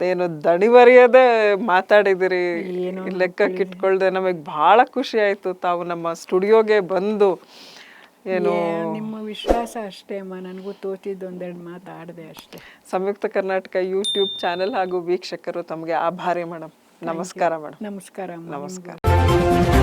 ಏನು ದಣಿವರಿಯದೆ ಮಾತಾಡಿದಿರಿ, ಲೆಕ್ಕಕ್ಕಿಟ್ಕೊಳ್ದೆ. ನಮಗೆ ಬಹಳ ಖುಷಿ ಆಯ್ತು ತಾವು ನಮ್ಮ ಸ್ಟುಡಿಯೋಗೆ ಬಂದು. ಏನು ನಿಮ್ಮ ವಿಶ್ವಾಸ ಅಷ್ಟೇ ಅಮ್ಮ, ನನಗೂ ತೋಚಿದ್ದು ಒಂದೆರಡು ಮಾತಾಡಿದೆ ಅಷ್ಟೇ. ಸಂಯುಕ್ತ ಕರ್ನಾಟಕ ಯೂಟ್ಯೂಬ್ ಚಾನೆಲ್ ಹಾಗೂ ವೀಕ್ಷಕರು ತಮಗೆ ಆಭಾರಿ ಮೇಡಮ್. ನಮಸ್ಕಾರ ಮೇಡಮ್. ನಮಸ್ಕಾರ. ನಮಸ್ಕಾರ.